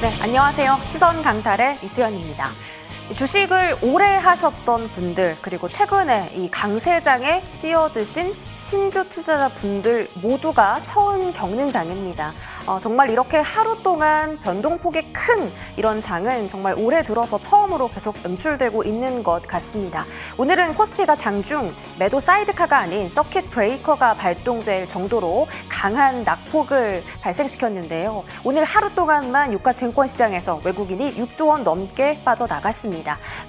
네, 안녕하세요. 시선 강탈의 이수연입니다. 주식을 오래 하셨던 분들, 그리고 최근에 이 강세장에 뛰어드신 신규 투자자분들 모두가 처음 겪는 장입니다. 정말 이렇게 하루 동안 변동폭이 큰 이런 장은 정말 올해 들어서 처음으로 계속 연출되고 있는 것 같습니다. 오늘은 코스피가 장중 매도 사이드카가 아닌 서킷 브레이커가 발동될 정도로 강한 낙폭을 발생시켰는데요. 오늘 하루 동안만 유가 증권 시장에서 외국인이 6조 원 넘게 빠져나갔습니다.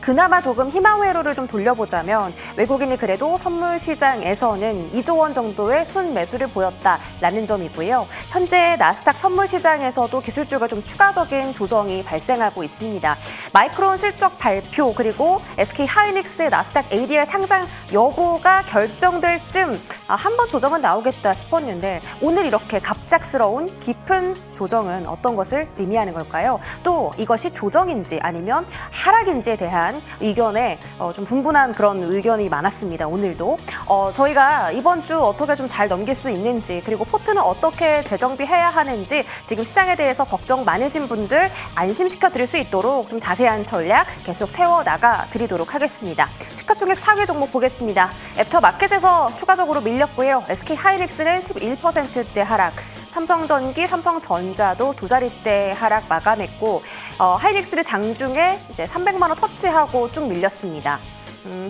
그나마 조금 희망 회로를 좀 돌려보자면 외국인이 그래도 선물 시장에서는 2조 원 정도의 순매수를 보였다라는 점이고요. 현재 나스닥 선물 시장에서도 기술주가 좀 추가적인 조정이 발생하고 있습니다. 마이크론 실적 발표 그리고 SK 하이닉스의 나스닥 ADR 상장 여부가 결정될 쯤 한 번 조정은 나오겠다 싶었는데 오늘 이렇게 갑작스러운 깊은 조정은 어떤 것을 의미하는 걸까요? 또 이것이 조정인지 아니면 하락인지에 대한 의견에 좀 분분한 그런 의견이 많았습니다. 오늘도 저희가 이번 주 어떻게 좀 잘 넘길 수 있는지 그리고 포트는 어떻게 재정비해야 하는지 지금 시장에 대해서 걱정 많으신 분들 안심시켜 드릴 수 있도록 좀 자세한 전략 계속 세워나가 드리도록 하겠습니다. 시가총액 상위 종목 보겠습니다. 애프터마켓에서 추가적으로 밀렸고요. SK 하이닉스는 11%대 하락, 삼성전기, 삼성전자도 두 자릿대 하락 마감했고 하이닉스를 장중에 이제 300만 원 터치하고 쭉 밀렸습니다.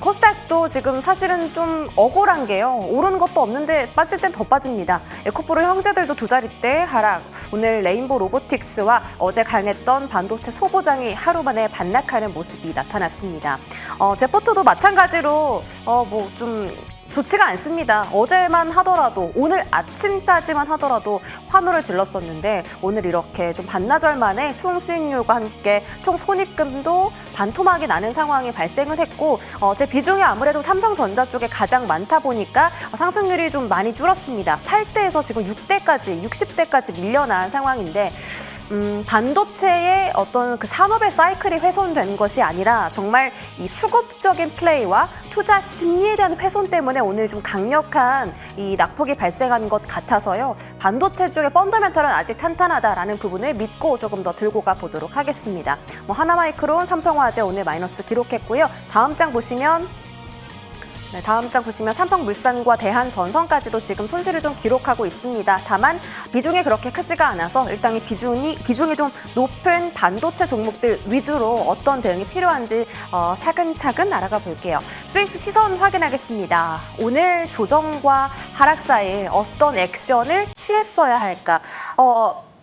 코스닥도 지금 사실은 좀 억울한 게요. 오르는 것도 없는데 빠질 땐 더 빠집니다. 에코프로 형제들도 두 자릿대 하락. 오늘 레인보 로보틱스와 어제 강했던 반도체 소보장이 하루 만에 반락하는 모습이 나타났습니다. 제포토도 마찬가지로 좀 좋지가 않습니다. 어제만 하더라도 오늘 아침까지만 하더라도 환호를 질렀었는데 오늘 이렇게 좀 반나절 만에 총 수익률과 함께 총 손익금도 반토막이 나는 상황이 발생을 했고 제 비중이 아무래도 삼성전자 쪽에 가장 많다 보니까 상승률이 좀 많이 줄었습니다. 8대에서 지금 6대까지 60대까지 밀려난 상황인데 반도체의 어떤 그 산업의 사이클이 훼손된 것이 아니라 정말 이 수급적인 플레이와 투자 심리에 대한 훼손 때문에 오늘 좀 강력한 이 낙폭이 발생한 것 같아서요. 반도체 쪽의 펀더멘털은 아직 탄탄하다라는 부분을 믿고 조금 더 들고 가보도록 하겠습니다. 하나마이크론, 삼성화재 오늘 마이너스 기록했고요. 다음 장 보시면 삼성물산과 대한전선까지도 지금 손실을 좀 기록하고 있습니다. 다만 비중이 그렇게 크지가 않아서 일단 비중이 좀 높은 반도체 종목들 위주로 어떤 대응이 필요한지 차근차근 알아가 볼게요. 스윙스 시선 확인하겠습니다. 오늘 조정과 하락 사이에 어떤 액션을 취했어야 할까?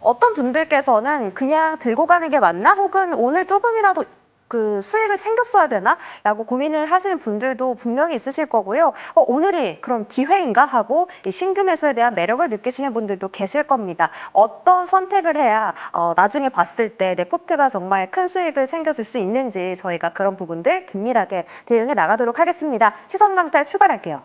어떤 분들께서는 그냥 들고 가는 게 맞나? 혹은 오늘 조금이라도 그 수익을 챙겼어야 되나? 라고 고민을 하시는 분들도 분명히 있으실 거고요. 오늘이 그럼 기회인가? 하고 이 신규 매수에 대한 매력을 느끼시는 분들도 계실 겁니다. 어떤 선택을 해야 나중에 봤을 때 내 포트가 정말 큰 수익을 챙겨줄 수 있는지 저희가 그런 부분들 긴밀하게 대응해 나가도록 하겠습니다. 시선 강탈 출발할게요.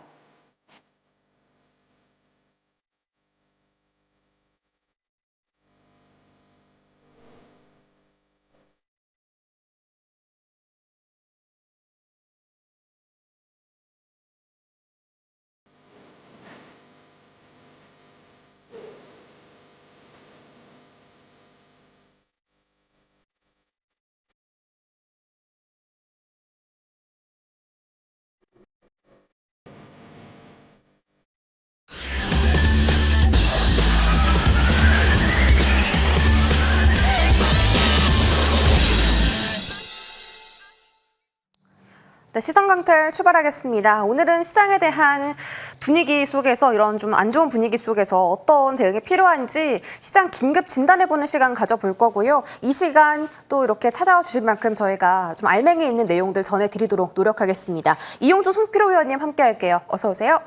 네, 시선 강탈 출발하겠습니다. 오늘은 시장에 대한 분위기 속에서 이런 좀 안 좋은 분위기 속에서 어떤 대응이 필요한지 시장 긴급 진단해보는 시간 가져볼 거고요. 이 시간 또 이렇게 찾아와 주신 만큼 저희가 좀 알맹이 있는 내용들 전해드리도록 노력하겠습니다. 이용주 송필호 의원님 함께 할게요. 어서 오세요.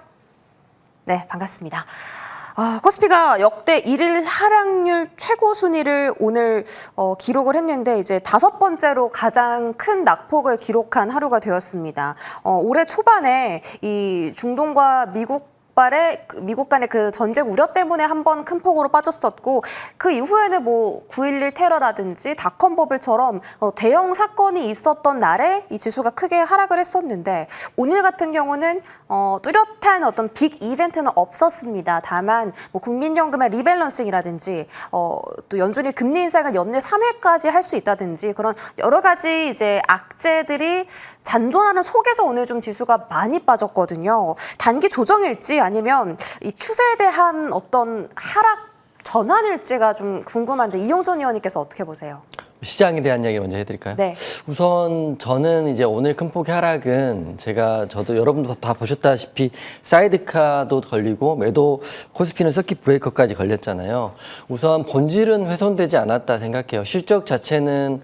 네, 반갑습니다. 코스피가 역대 1일 하락률 최고 순위를 오늘 기록을 했는데 이제 5번째로 가장 큰 낙폭을 기록한 하루가 되었습니다. 올해 초반에 이 중동과 미국 발의 미국 간의 그 전쟁 우려 때문에 한번 큰 폭으로 빠졌었고 그 이후에는 뭐 9.11 테러라든지 닷컴 버블처럼 대형 사건이 있었던 날에 이 지수가 크게 하락을 했었는데 오늘 같은 경우는 뚜렷한 어떤 빅 이벤트는 없었습니다. 다만 뭐 국민연금의 리밸런싱이라든지 또 연준이 금리 인상을 연내 3회까지 할 수 있다든지 그런 여러 가지 이제 악재들이 잔존하는 속에서 오늘 좀 지수가 많이 빠졌거든요. 단기 조정일지 아니면 이 추세에 대한 어떤 하락 전환일지가 좀 궁금한데 이용준 의원님께서 어떻게 보세요? 시장에 대한 이야기 먼저 해드릴까요? 네. 우선 저는 이제 오늘 큰 폭의 하락은 저도 여러분도 다 보셨다시피 사이드카도 걸리고 매도 코스피는 서킷 브레이커까지 걸렸잖아요. 우선 본질은 훼손되지 않았다 생각해요. 실적 자체는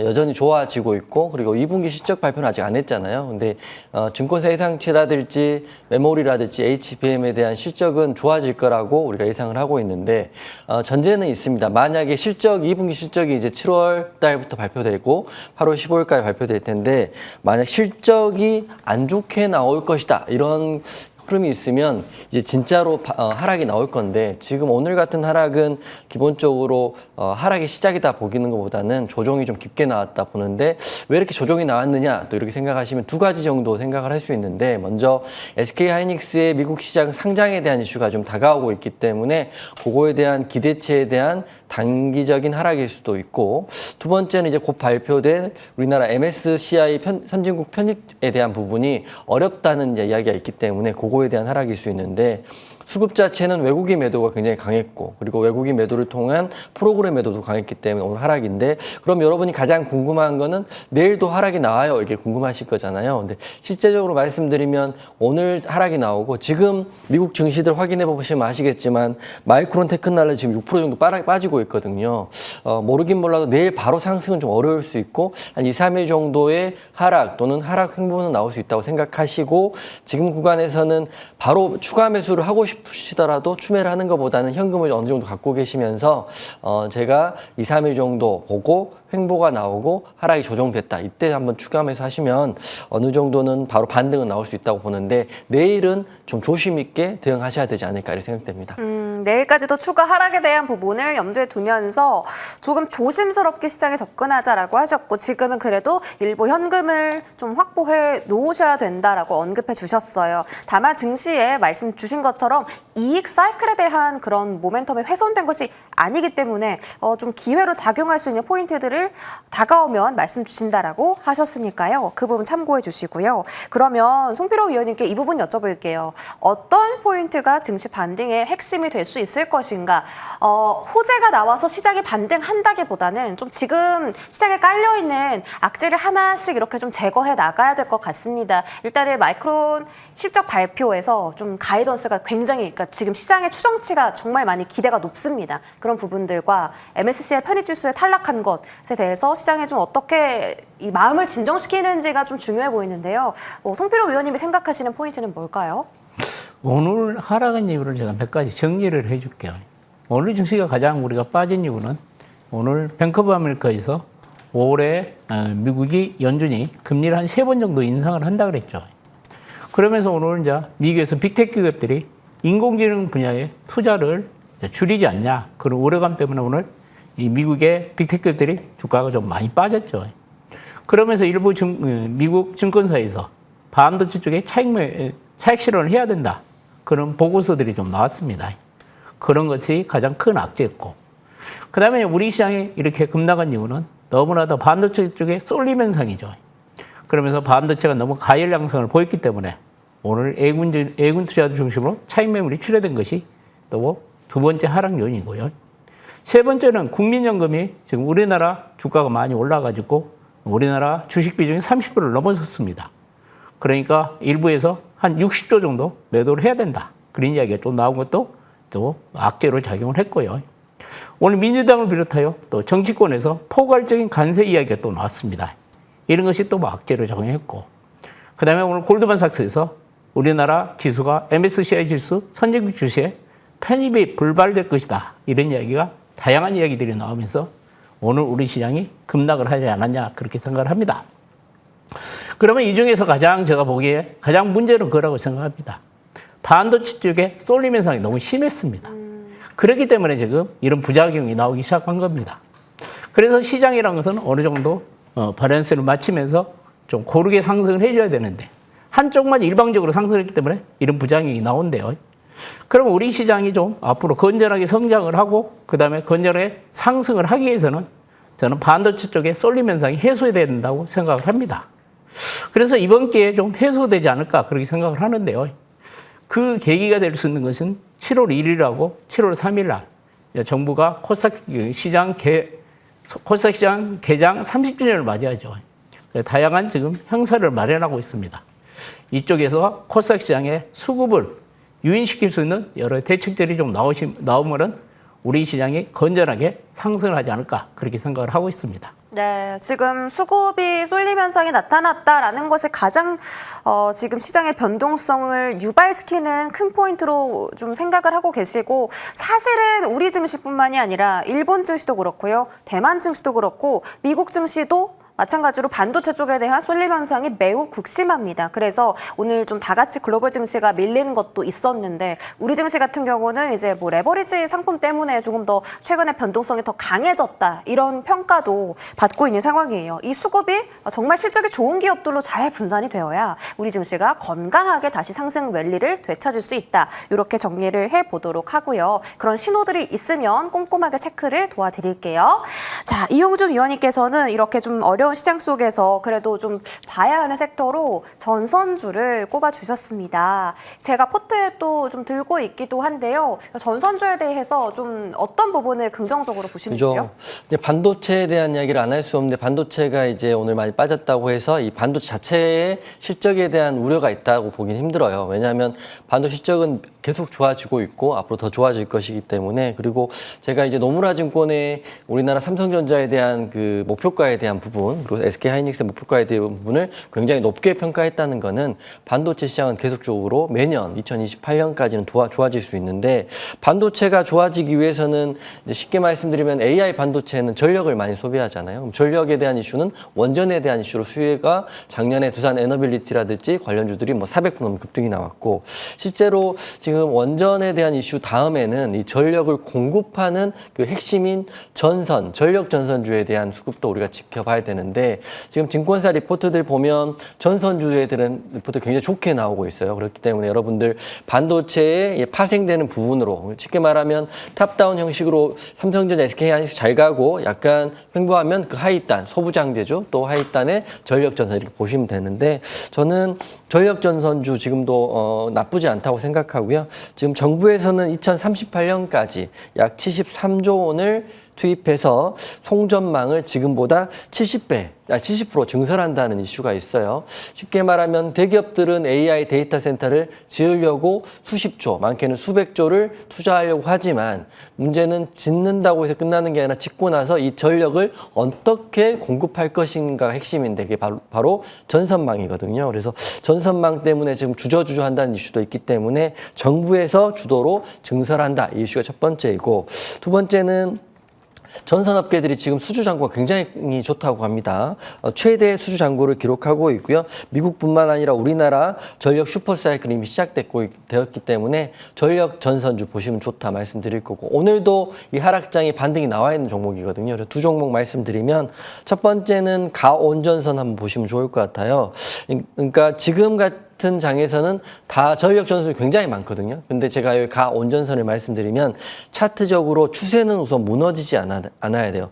여전히 좋아지고 있고 그리고 2분기 실적 발표는 아직 안 했잖아요. 근데 증권사 예상치라든지 메모리라든지 HBM에 대한 실적은 좋아질 거라고 우리가 예상을 하고 있는데 전제는 있습니다. 만약에 2분기 실적이 이제 7월 달부터 발표되고 8월 15일까지 발표될 텐데 만약 실적이 안 좋게 나올 것이다 이런 흐름이 있으면 이제 진짜로 하락이 나올 건데 지금 오늘 같은 하락은 기본적으로 하락의 시작이다 보기는 것보다는 조정이 좀 깊게 나왔다 보는데 왜 이렇게 조정이 나왔느냐 또 이렇게 생각하시면 두 가지 정도 생각을 할 수 있는데 먼저 SK하이닉스의 미국 시장 상장에 대한 이슈가 좀 다가오고 있기 때문에 그거에 대한 기대치에 대한 단기적인 하락일 수도 있고 두 번째는 이제 곧 발표된 우리나라 MSCI 선진국 편입에 대한 부분이 어렵다는 이야기가 있기 때문에 그거에 대한 하락일 수 있는데 수급 자체는 외국인 매도가 굉장히 강했고 그리고 외국인 매도를 통한 프로그램 매도도 강했기 때문에 오늘 하락인데 그럼 여러분이 가장 궁금한 거는 내일도 하락이 나와요 이게 궁금하실 거잖아요. 근데 실제적으로 말씀드리면 오늘 하락이 나오고 지금 미국 증시들 확인해 보시면 아시겠지만 마이크론 테크놀로지 지금 6% 정도 빠지고 있거든요. 모르긴 몰라도 내일 바로 상승은 좀 어려울 수 있고 한 2, 3일 정도의 하락 또는 하락 횡보는 나올 수 있다고 생각하시고 지금 구간에서는 바로 추가 매수를 하고 싶으시더라도 추매를 하는 것보다는 현금을 어느 정도 갖고 계시면서 제가 2, 3일 정도 보고 횡보가 나오고 하락이 조정됐다. 이때 한번 추가 매수하시면 어느 정도는 바로 반등은 나올 수 있다고 보는데 내일은 좀 조심 있게 대응하셔야 되지 않을까 이렇게 생각됩니다. 내일까지도 추가 하락에 대한 부분을 염두에 두면서 조금 조심스럽게 시장에 접근하자라고 하셨고 지금은 그래도 일부 현금을 좀 확보해 놓으셔야 된다라고 언급해 주셨어요. 다만 증시에 말씀 주신 것처럼 이익 사이클에 대한 그런 모멘텀이 훼손된 것이 아니기 때문에 좀 기회로 작용할 수 있는 포인트들을 다가오면 말씀 주신다라고 하셨으니까요. 그 부분 참고해 주시고요. 그러면 송필호 위원님께 이 부분 여쭤볼게요. 어떤 포인트가 증시 반등의 핵심이 될 수 있을 것인가? 호재가 나와서 시장이 반등한다기보다는 좀 지금 시장에 깔려있는 악재를 하나씩 이렇게 좀 제거해 나가야 될 것 같습니다. 일단은 마이크론 실적 발표에서 좀 가이던스가 굉장히 그러니까 지금 시장의 추정치가 정말 많이 기대가 높습니다. 그런 부분들과 MSCI 편입지수에 탈락한 것에 대해서 시장에 좀 어떻게 이 마음을 진정시키는지가 좀 중요해 보이는데요. 송필호 위원님이 생각하시는 포인트는 뭘까요? 오늘 하락한 이유를 제가 몇 가지 정리를 해줄게요. 오늘 증시가 가장 우리가 빠진 이유는 오늘 뱅크 오브 아메리카에서 올해 미국이 연준이 금리를 한 3번 정도 인상을 한다 그랬죠. 그러면서 오늘 이제 미국에서 빅테크 기업들이 인공지능 분야에 투자를 줄이지 않냐 그런 우려감 때문에 오늘 이 미국의 빅테크 기업들이 주가가 좀 많이 빠졌죠. 그러면서 일부 미국 증권사에서 반도체 쪽에 차익 실현을 해야 된다. 그런 보고서들이 좀 나왔습니다. 그런 것이 가장 큰 악재였고. 그 다음에 우리 시장이 이렇게 급락한 이유는 너무나도 반도체 쪽에 쏠림 현상이죠. 그러면서 반도체가 너무 가열 양상을 보였기 때문에 오늘 애군 투자들 중심으로 차익 매물이 출회된 것이 또 두 번째 하락 요인이고요. 세 번째는 국민연금이 지금 우리나라 주가가 많이 올라가지고 우리나라 주식 비중이 30%를 넘어섰습니다. 그러니까 일부에서 한 60조 정도 매도를 해야 된다. 그런 이야기가 좀 나온 것도 또 악재로 작용을 했고요. 오늘 민주당을 비롯하여 또 정치권에서 포괄적인 관세 이야기가 또 나왔습니다. 이런 것이 또 악재로 작용했고. 그 다음에 오늘 골드만삭스에서 우리나라 지수가 MSCI 지수 선진국 주식에 편입이 불발될 것이다. 이런 이야기가 다양한 이야기들이 나오면서 오늘 우리 시장이 급락을 하지 않았냐 그렇게 생각을 합니다. 그러면 이 중에서 가장 제가 보기에 가장 문제는 그거라고 생각합니다. 반도체 쪽에 쏠림 현상이 너무 심했습니다. 그렇기 때문에 지금 이런 부작용이 나오기 시작한 겁니다. 그래서 시장이라는 것은 어느 정도 밸런스를 맞추면서 좀 고르게 상승을 해줘야 되는데 한쪽만 일방적으로 상승했기 때문에 이런 부작용이 나온대요. 그럼 우리 시장이 좀 앞으로 건전하게 성장을 하고 그다음에 건전하게 상승을 하기 위해서는 저는 반도체 쪽에 쏠림 현상이 해소돼야 된다고 생각을 합니다. 그래서 이번 기회에 좀 해소되지 않을까 그렇게 생각을 하는데요. 그 계기가 될 수 있는 것은 7월 1일하고 7월 3일 날 정부가 코스닥 시장 개장 30주년을 맞이하죠. 다양한 지금 행사를 마련하고 있습니다. 이쪽에서 코스닥 시장의 수급을 유인시킬 수 있는 여러 대책들이 좀 나오면은 우리 시장이 건전하게 상승을 하지 않을까 그렇게 생각을 하고 있습니다. 네, 지금 수급이 쏠림 현상이 나타났다라는 것이 가장 지금 시장의 변동성을 유발시키는 큰 포인트로 좀 생각을 하고 계시고 사실은 우리 증시뿐만이 아니라 일본 증시도 그렇고요. 대만 증시도 그렇고 미국 증시도 마찬가지로 반도체 쪽에 대한 쏠림 현상이 매우 극심합니다. 그래서 오늘 좀 다 같이 글로벌 증시가 밀리는 것도 있었는데 우리 증시 같은 경우는 이제 뭐 레버리지 상품 때문에 조금 더 최근에 변동성이 더 강해졌다 이런 평가도 받고 있는 상황이에요. 이 수급이 정말 실적이 좋은 기업들로 잘 분산이 되어야 우리 증시가 건강하게 다시 상승 랠리를 되찾을 수 있다. 이렇게 정리를 해보도록 하고요. 그런 신호들이 있으면 꼼꼼하게 체크를 도와드릴게요. 자, 이용준 위원님께서는 이렇게 좀 어려운 시장 속에서 그래도 좀 봐야 하는 섹터로 전선주를 꼽아주셨습니다. 제가 포트에 또 좀 들고 있기도 한데요. 전선주에 대해서 좀 어떤 부분을 긍정적으로 보시는지요? 그죠. 이제 반도체에 대한 이야기를 안 할 수 없는데 반도체가 이제 오늘 많이 빠졌다고 해서 이 반도체 자체의 실적에 대한 우려가 있다고 보긴 힘들어요. 왜냐하면 반도체 실적은 계속 좋아지고 있고 앞으로 더 좋아질 것이기 때문에 그리고 제가 이제 노무라 증권의 우리나라 삼성전자에 대한 그 목표가에 대한 부분 그리고 SK하이닉스의 목표가에 대한 부분을 굉장히 높게 평가했다는 거는 반도체 시장은 계속적으로 매년 2028년까지는 좋아질 수 있는데 반도체가 좋아지기 위해서는 이제 쉽게 말씀드리면 AI 반도체는 전력을 많이 소비하잖아요. 그럼 전력에 대한 이슈는 원전에 대한 이슈로 수혜가 작년에 두산 에너빌리티라든지 관련주들이 뭐 400% 넘는 급등이 나왔고 실제로 지금 원전에 대한 이슈 다음에는 이 전력을 공급하는 그 핵심인 전력 전선주에 대한 수급도 우리가 지켜봐야 되는데 지금 증권사 리포트들 보면 전선주들은 리포트 굉장히 좋게 나오고 있어요. 그렇기 때문에 여러분들 반도체에 파생되는 부분으로 쉽게 말하면 탑다운 형식으로 삼성전자, SK하이닉스 잘 가고 약간 횡보하면 그 하위단 소부장제죠. 또 하위단의 전력 전선 이렇게 보시면 되는데 저는 전력 전선주 지금도 나쁘지 않다고 생각하고요. 지금 정부에서는 2038년까지 약 73조 원을 투입해서 송전망을 지금보다 70% 증설한다는 이슈가 있어요. 쉽게 말하면 대기업들은 AI 데이터 센터를 지으려고 수십조, 많게는 수백조를 투자하려고 하지만 문제는 짓는다고 해서 끝나는 게 아니라 짓고 나서 이 전력을 어떻게 공급할 것인가가 핵심인데 그게 바로 전선망이거든요. 그래서 전선망 때문에 지금 주저주저한다는 이슈도 있기 때문에 정부에서 주도로 증설한다. 이 이슈가 첫 번째이고 두 번째는 전선업계들이 지금 수주 잔고가 굉장히 좋다고 합니다. 최대 수주 잔고를 기록하고 있고요. 미국뿐만 아니라 우리나라 전력 슈퍼사이클이 이미 되었기 때문에 전력 전선주 보시면 좋다 말씀드릴 거고 오늘도 이 하락장이 반등이 나와 있는 종목이거든요. 그래서 두 종목 말씀드리면 첫 번째는 가온전선 한번 보시면 좋을 것 같아요. 그러니까 지금 같은 장에서는 다 전력 전선이 굉장히 많거든요. 근데 제가 여기 가온전선을 말씀드리면 차트적으로 추세는 우선 무너지지 않아야 돼요.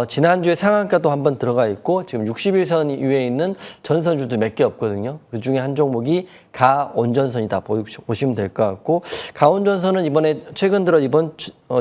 지난주에 상한가도 한번 들어가 있고 지금 60일선 위에 있는 전선주도 몇 개 없거든요. 그 중에 한 종목이 가온전선이다 보시면 될 것 같고 가온전선은 이번에 최근 들어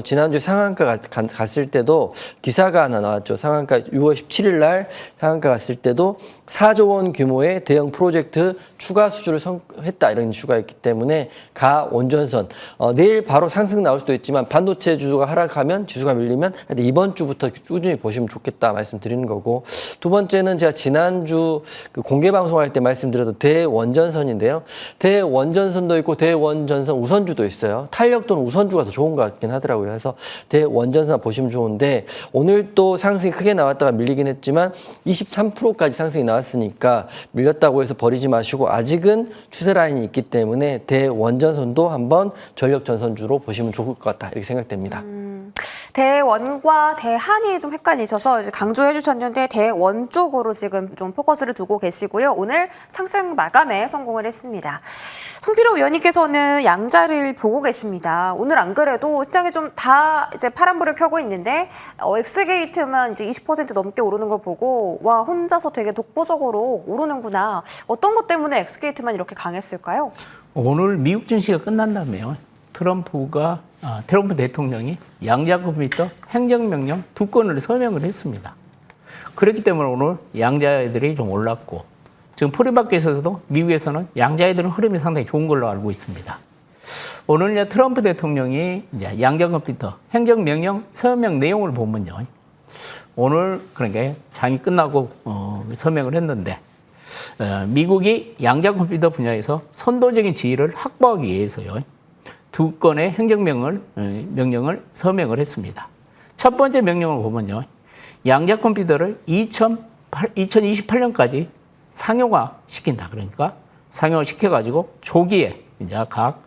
지난주에 상한가 갔을 때도 기사가 하나 나왔죠. 상한가 6월 17일 날 상한가 갔을 때도 4조 원 규모의 대형 프로젝트 추가 수주를 했다 이런 이슈가 있기 때문에 가온전선 내일 바로 상승 나올 수도 있지만 반도체 주가 하락하면 지수가 밀리면 이번 주부터 꾸준히 보시면 좋겠다 말씀드리는 거고 두 번째는 제가 지난주 그 공개 방송할 때 말씀드렸던 대원전선인데요. 있잖아요. 대원전선도 있고 대원전선 우선주도 있어요. 탄력도는 우선주가 더 좋은 것 같긴 하더라고요. 그래서 대원전선 보시면 좋은데 오늘 또 상승이 크게 나왔다가 밀리긴 했지만 23%까지 상승이 나왔으니까 밀렸다고 해서 버리지 마시고 아직은 추세 라인이 있기 때문에 대원전선도 한번 전력 전선주로 보시면 좋을 것 같다 이렇게 생각됩니다. 대원과 대한이 좀 헷갈리셔서 이제 강조해 주셨는데 대원 쪽으로 지금 좀 포커스를 두고 계시고요. 오늘 상승 마감에 성공을 했습니다. 송필호 위원님께서는 양자를 보고 계십니다. 오늘 안 그래도 시장이 좀 다 이제 파란불을 켜고 있는데 엑스게이트만 이제 20% 넘게 오르는 걸 보고 와 혼자서 되게 독보적으로 오르는구나. 어떤 것 때문에 엑스게이트만 이렇게 강했을까요? 오늘 미국 증시가 끝난다며 트럼프 대통령이 양자 컴퓨터 행정명령 2건을 서명을 했습니다. 그렇기 때문에 오늘 양자들이 좀 올랐고 지금 프리마켓에서도 미국에서는 양자들은 흐름이 상당히 좋은 걸로 알고 있습니다. 오늘 이제 트럼프 대통령이 이제 양자 컴퓨터 행정명령 서명 내용을 보면요. 오늘 그러니까 장이 끝나고 서명을 했는데 미국이 양자 컴퓨터 분야에서 선도적인 지위를 확보하기 위해서요. 2건의 행정명령을 서명을 했습니다. 첫 번째 명령을 보면요. 양자 컴퓨터를 2028년까지 상용화 시킨다. 그러니까 상용화 시켜가지고 조기에 이제 각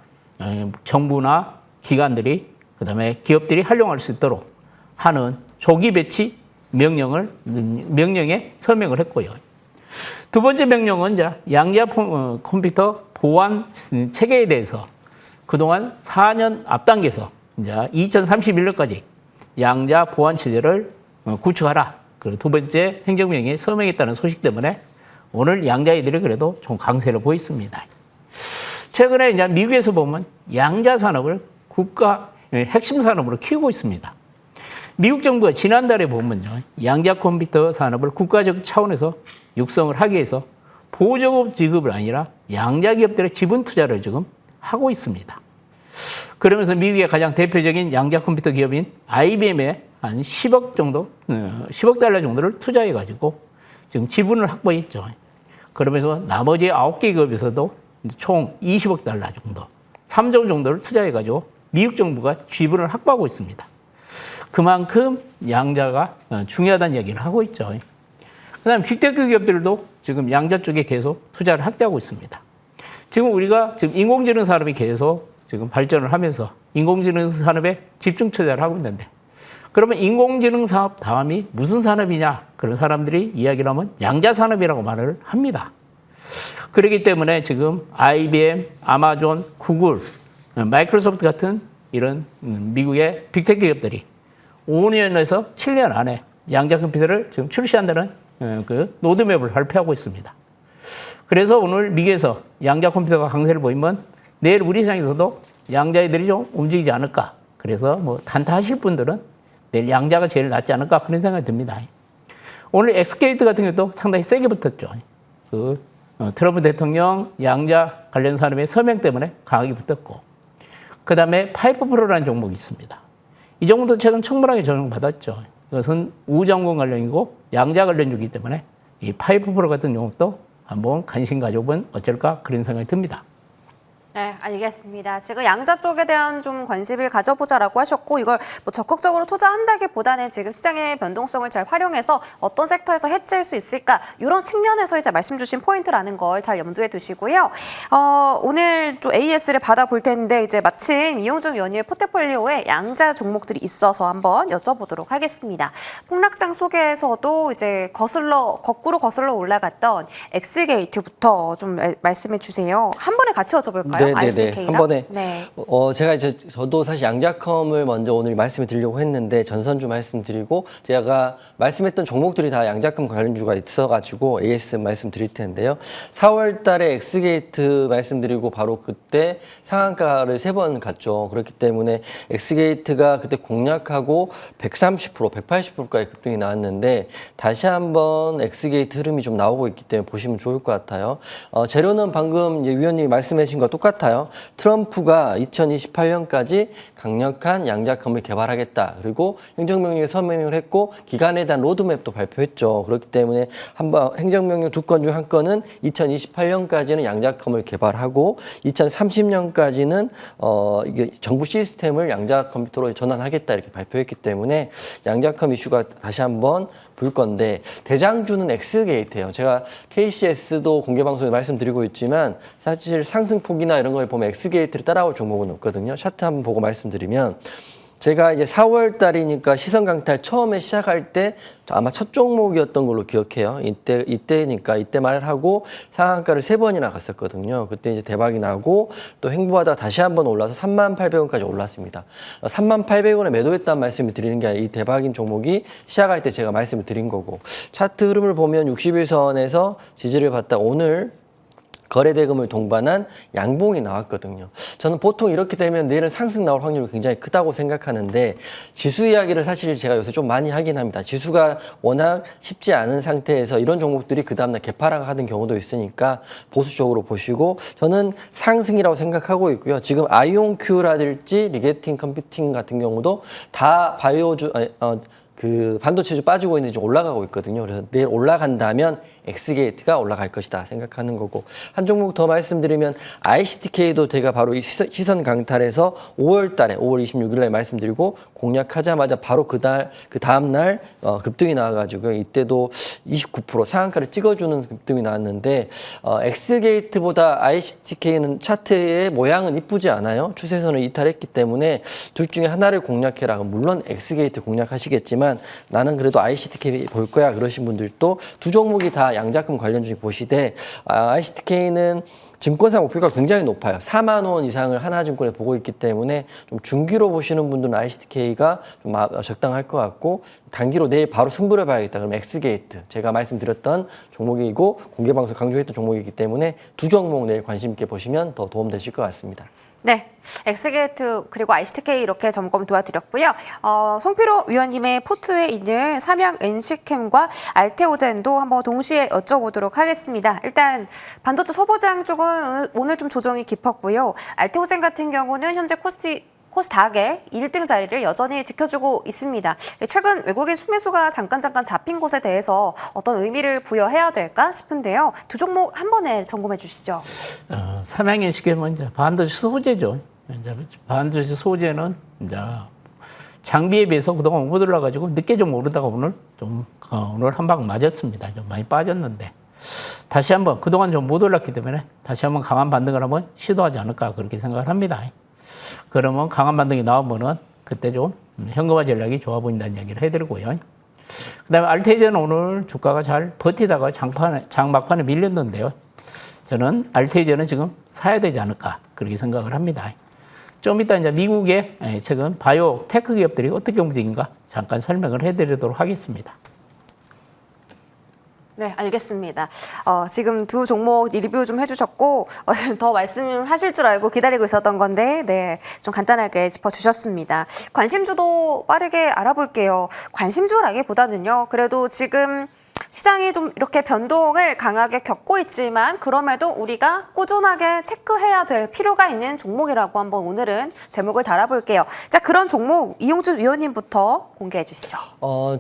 정부나 기관들이 그다음에 기업들이 활용할 수 있도록 하는 조기 배치 명령에 서명을 했고요. 두 번째 명령은 이제 양자 컴퓨터 보안 체계에 대해서 그동안 4년 앞당겨서 이제 2031년까지 양자 보안 체제를 구축하라. 그리고 두 번째 행정명령에 서명했다는 소식 때문에 오늘 양자애들이 그래도 좀 강세를 보였습니다. 최근에 이제 미국에서 보면 양자 산업을 국가 핵심 산업으로 키우고 있습니다. 미국 정부가 지난달에 보면요. 양자 컴퓨터 산업을 국가적 차원에서 육성을 하기 위해서 보조금 지급을 아니라 양자 기업들의 지분 투자를 지금 하고 있습니다. 그러면서 미국의 가장 대표적인 양자 컴퓨터 기업인 IBM에 한 10억 달러 정도를 투자해가지고 지금 지분을 확보했죠. 그러면서 나머지 9개 기업에서도 총 20억 달러 정도, 3조 정도를 투자해가지고 미국 정부가 지분을 확보하고 있습니다. 그만큼 양자가 중요하다는 얘기를 하고 있죠. 그 다음에 빅테크 기업들도 지금 양자 쪽에 계속 투자를 확대하고 있습니다. 지금 우리가 지금 인공지능 산업이 계속 지금 발전을 하면서 인공지능 산업에 집중 투자를 하고 있는데 그러면 인공지능 사업 다음이 무슨 산업이냐? 그런 사람들이 이야기를 하면 양자 산업이라고 말을 합니다. 그렇기 때문에 지금 IBM, 아마존, 구글, 마이크로소프트 같은 이런 미국의 빅테크 기업들이 5년에서 7년 안에 양자 컴퓨터를 지금 출시한다는 그 로드맵을 발표하고 있습니다. 그래서 오늘 미국에서 양자 컴퓨터가 강세를 보이면 내일 우리 시장에서도 양자애들이 좀 움직이지 않을까. 그래서 뭐 단타하실 분들은 내일 양자가 제일 낫지 않을까 그런 생각이 듭니다. 오늘 엑스게이트 같은 경우도 상당히 세게 붙었죠. 트럼프 대통령 양자 관련 산업의 서명 때문에 강하게 붙었고 그 다음에 파이프 프로라는 종목이 있습니다. 이 종목도 최근 충분하게 조정받았죠. 이것은 우정권 관련이고 양자 관련주이기 때문에 이 파이프 프로 같은 종목도 한번 관심 가져보면 어쩔까 그런 생각이 듭니다. 네, 알겠습니다. 지금 양자 쪽에 대한 좀 관심을 가져보자라고 하셨고 이걸 뭐 적극적으로 투자한다기보다는 지금 시장의 변동성을 잘 활용해서 어떤 섹터에서 해지할 수 있을까 이런 측면에서 이제 말씀 주신 포인트라는 걸 잘 염두에 두시고요. 오늘 또 AS를 받아볼 텐데 이제 마침 이용준 위원님의 포트폴리오에 양자 종목들이 있어서 한번 여쭤보도록 하겠습니다. 폭락장 속에서도 이제 거꾸로 거슬러 올라갔던 엑스게이트부터 좀 말씀해 주세요. 한 번에 같이 여쭤볼까요? 네네네. 한 번에. 네. 제가 저도 사실 양자컴을 먼저 오늘 말씀을 드리려고 했는데 전선주 말씀드리고 제가 말씀했던 종목들이 다 양자컴 관련주가 있어가지고 AS 말씀드릴 텐데요. 4월 달에 엑스게이트 말씀드리고 바로 그때 상한가를 3번 갔죠. 그렇기 때문에 엑스게이트가 그때 공략하고 130%, 180%까지 급등이 나왔는데 다시 한번 엑스게이트 흐름이 좀 나오고 있기 때문에 보시면 좋을 것 같아요. 재료는 방금 이제 위원님이 말씀하신 것 똑같아요. 똑같아요. 트럼프가 2028년까지 강력한 양자컴을 개발하겠다. 그리고 행정명령에 서명을 했고 기간에 대한 로드맵도 발표했죠. 그렇기 때문에 한번 행정명령 2건 중 한 건은 2028년까지는 양자컴을 개발하고 2030년까지는 이게 정부 시스템을 양자 컴퓨터로 전환하겠다 이렇게 발표했기 때문에 양자컴 이슈가 다시 한번 불 건데 대장주는 엑스게이트예요. 제가 KCS도 공개 방송에 말씀드리고 있지만 사실 상승폭이나 이런 걸 보면 엑스게이트를 따라올 종목은 없거든요. 차트 한번 보고 말씀드리면 제가 이제 4월 달이니까 시선 강탈 처음에 시작할 때 아마 첫 종목이었던 걸로 기억해요. 이때니까 이때 말하고 상한가를 3번이나 갔었거든요. 그때 이제 대박이 나고 또 횡보하다가 다시 한번 올라서 38,000원까지 올랐습니다. 38,000원에 매도했다는 말씀을 드리는 게 아니라 이 대박인 종목이 시작할 때 제가 말씀을 드린 거고 차트 흐름을 보면 60일선에서 지지를 받다 오늘 거래대금을 동반한 양봉이 나왔거든요. 저는 보통 이렇게 되면 내일은 상승 나올 확률이 굉장히 크다고 생각하는데 지수 이야기를 사실 제가 요새 좀 많이 하긴 합니다. 지수가 워낙 쉽지 않은 상태에서 이런 종목들이 그 다음날 개파락 하는 경우도 있으니까 보수적으로 보시고 저는 상승이라고 생각하고 있고요. 지금 아이온큐라든지 리게팅 컴퓨팅 같은 경우도 다 바이오주 그 반도체주 빠지고 있는데 좀 올라가고 있거든요. 그래서 내일 올라간다면 엑스게이트가 올라갈 것이다 생각하는 거고 한 종목 더 말씀드리면 ICTK도 제가 바로 이 시선 강탈에서 5월 달에 5월 26일 날 말씀드리고 공략하자마자 바로 그 다음 날 급등이 나와가지고 이때도 29% 상한가를 찍어주는 급등이 나왔는데 엑스게이트보다 ICTK는 차트의 모양은 이쁘지 않아요. 추세선을 이탈했기 때문에 둘 중에 하나를 공략해라. 물론 엑스게이트 공략하시겠지만 나는 그래도 ICTK 볼 거야 그러신 분들도 두 종목이 다 양자금 관련 주식 보시되 ICTK는 증권사 목표가 굉장히 높아요. 4만 원 이상을 하나증권에 보고 있기 때문에 좀 중기로 보시는 분들은 ICTK가 좀 적당할 것 같고 단기로 내일 바로 승부를 봐야겠다. 그럼 엑스게이트 제가 말씀드렸던 종목이고 공개방송 강조했던 종목이기 때문에 두 종목 내일 관심 있게 보시면 더 도움 되실 것 같습니다. 네, 엑스게이트 그리고 ICTK 이렇게 점검 도와드렸고요. 송필호 위원님의 포트에 있는 삼양 NC캠과 알테오젠도 한번 동시에 여쭤보도록 하겠습니다. 일단 반도체 소보장 쪽은 오늘 좀 조정이 깊었고요. 알테오젠 같은 경우는 현재 코스닥의 1등 자리를 여전히 지켜주고 있습니다. 최근 외국인 순매수가 잠깐 잡힌 것에 대해서 어떤 의미를 부여해야 될까 싶은데요. 두 종목 한 번에 점검해 주시죠. 삼양NC캠은 이제 반도체 소재죠. 이제 반도체 소재는 이제 장비에 비해서 그동안 못 올라가지고 늦게 좀 오르다가 오늘 한 방 맞았습니다. 좀 많이 빠졌는데 다시 한번 그동안 좀 못 올랐기 때문에 다시 한번 강한 반등을 한번 시도하지 않을까 그렇게 생각을 합니다. 그러면 강한 반등이 나오면은 그때 좀 현금화 전략이 좋아 보인다는 얘기를 해드리고요. 그다음에 알테이젠은 오늘 주가가 잘 버티다가 장 막판에 밀렸는데요. 저는 알테이젠은 지금 사야 되지 않을까 그렇게 생각을 합니다. 좀 이따 이제 미국의 최근 바이오 테크 기업들이 어떻게 움직인가 잠깐 설명을 해드리도록 하겠습니다. 네, 알겠습니다. 지금 두 종목 리뷰 좀 해주셨고 더 말씀하실 줄 알고 기다리고 있었던 건데 네, 좀 간단하게 짚어주셨습니다. 관심주도 빠르게 알아볼게요. 관심주라기보다는요. 그래도 지금 시장이 좀 이렇게 변동을 강하게 겪고 있지만 그럼에도 우리가 꾸준하게 체크해야 될 필요가 있는 종목이라고 한번 오늘은 제목을 달아볼게요. 자, 그런 종목 이용준 위원님부터 공개해 주시죠.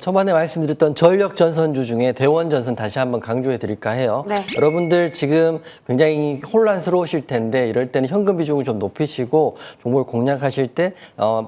초반에 말씀드렸던 전력 전선주 중에 대원 전선 다시 한번 강조해 드릴까 해요. 네. 여러분들 지금 굉장히 혼란스러우실 텐데 이럴 때는 현금 비중을 좀 높이시고 종목을 공략하실 때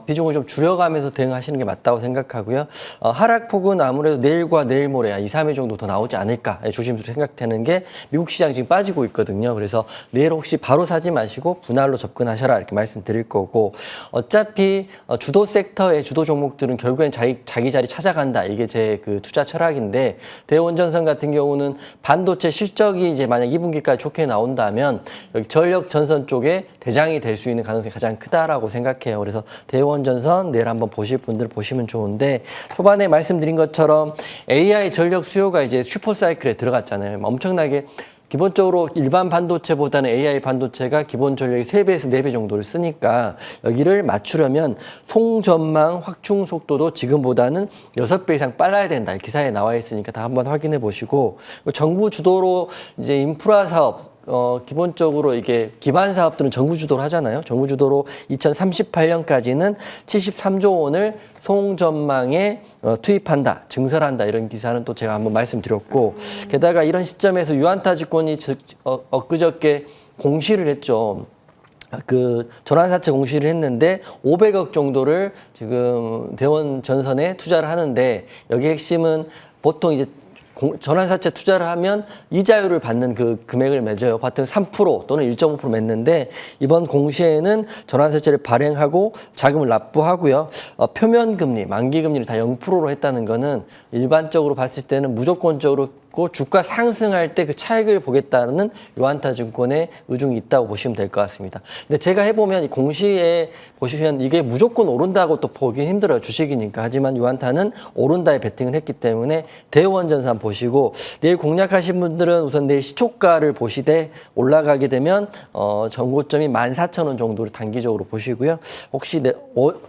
비중을 좀 줄여가면서 대응하시는 게 맞다고 생각하고요. 하락폭은 아무래도 내일과 내일 모레 2, 3일 정도 더 나오지 않을까 조심스럽게 생각되는 게 미국 시장 지금 빠지고 있거든요. 그래서 내일 혹시 바로 사지 마시고 분할로 접근하셔라 이렇게 말씀드릴 거고 어차피 주도 섹터의 주도 종목들은 결국엔 자기 자리 찾아간다. 이게 제 그 투자 철학인데 대원전선 같은 경우는 반도체 실적이 이제 만약 2분기까지 좋게 나온다면 여기 전력 전선 쪽에 대장이 될 수 있는 가능성이 가장 크다라고 생각해요. 그래서 대원전선 내일 한번 보실 분들 보시면 좋은데 초반에 말씀드린 것처럼 AI 전력 수요가 이제 슈퍼사이클에 들어갔잖아요. 엄청나게 기본적으로 일반 반도체보다는 AI 반도체가 기본 전력이 3배에서 4배 정도를 쓰니까 여기를 맞추려면 송전망 확충 속도도 지금보다는 6배 이상 빨라야 된다. 기사에 나와 있으니까 다 한번 확인해 보시고 정부 주도로 이제 인프라 사업 기본적으로 이게 기반 사업들은 정부 주도로 하잖아요. 정부 주도로 2038년까지는 73조 원을 송전망에 투입한다, 증설한다 이런 기사는 또 제가 한번 말씀드렸고 게다가 이런 시점에서 유한타주권이 엊그저께 공시를 했죠. 그 전환사채 공시를 했는데 500억 정도를 지금 대원 전선에 투자를 하는데 여기 핵심은 보통 이제 전환사채 투자를 하면 이자율을 받는 그 금액을 맺어요. 보통 3% 또는 1.5% 맺는데 이번 공시에는 전환사채를 발행하고 자금을 납부하고요. 표면금리, 만기금리를 다 0%로 했다는 거는 일반적으로 봤을 때는 무조건적으로 주가 상승할 때 그 차익을 보겠다는 유한타증권의 의중이 있다고 보시면 될 것 같습니다. 근데 제가 해보면 이 공시에 보시면 이게 무조건 오른다고 또 보기 힘들어요. 주식이니까. 하지만 유한타는 오른다에 베팅을 했기 때문에 대원전산 보시고 내일 공략하신 분들은 우선 내일 시초가를 보시되 올라가게 되면 전고점이 14,000원 정도를 단기적으로 보시고요. 혹시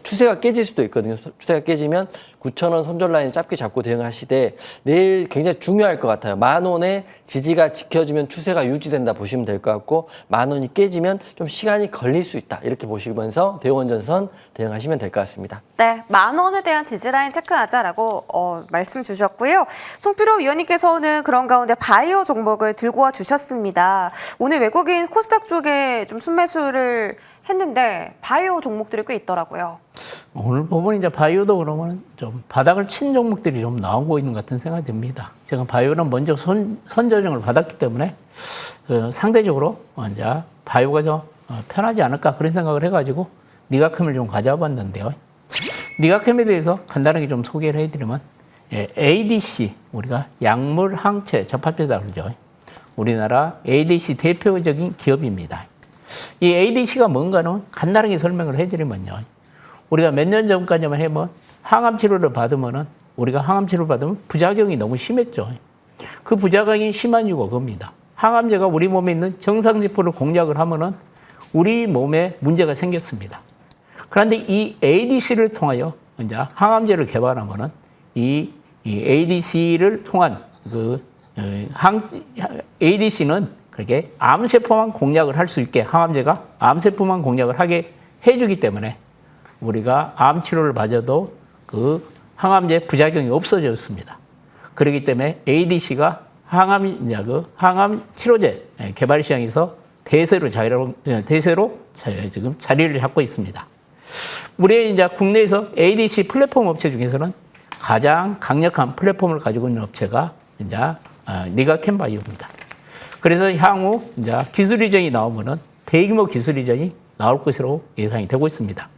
추세가 깨질 수도 있거든요. 추세가 깨지면 9,000원 손절 라인 짧게 잡고 대응하시되 내일 굉장히 중요할 것 같아요. 10,000원의 지지가 지켜지면 추세가 유지된다 보시면 될 것 같고 10,000원이 깨지면 좀 시간이 걸릴 수 있다 이렇게 보시면서 대원전선 대응하시면 될 것 같습니다. 네, 10,000원에 대한 지지라인 체크하자라고 말씀 주셨고요. 송필호 위원님께서는 그런 가운데 바이오 종목을 들고 와 주셨습니다. 오늘 외국인 코스닥 쪽에 좀 순매수를 했는데 바이오 종목들이 꽤 있더라고요. 오늘 보면 이제 바이오도 그러면 좀 바닥을 친 종목들이 좀 나오고 있는 것 같은 생각이 듭니다. 제가 바이오는 먼저 선저정을 받았기 때문에 상대적으로 이제 바이오가 좀 편하지 않을까 그런 생각을 해가지고 니가캠을 좀 가져봤는데요. 니가캠에 대해서 간단하게 좀 소개를 해드리면 ADC, 우리가 약물 항체 접합제다 그러죠. 우리나라 ADC 대표적인 기업입니다. 이 ADC가 뭔가는 간단하게 설명을 해드리면요. 우리가 몇 년 전까지만 해면 항암 치료를 받으면은 우리가 항암 치료를 받으면 부작용이 너무 심했죠. 그 부작용이 심한 이유가 그겁니다. 항암제가 우리 몸에 있는 정상세포를 공략을 하면은 우리 몸에 문제가 생겼습니다. 그런데 이 ADC를 통하여 이제 항암제를 개발하면은 이 ADC를 통한 ADC는 그렇게 암세포만 공략을 할 수 있게 항암제가 암세포만 공략을 하게 해주기 때문에 우리가 암 치료를 받아도 그 항암제 부작용이 없어졌습니다. 그렇기 때문에 ADC가 항암 치료제 개발 시장에서 대세로 지금 자리를 잡고 있습니다. 우리 이제 국내에서 ADC 플랫폼 업체 중에서는 가장 강력한 플랫폼을 가지고 있는 업체가 이제 니가캠 바이오입니다. 그래서 향후 이제 기술 이전이 나오면은 대규모 기술 이전이 나올 것으로 예상이 되고 있습니다.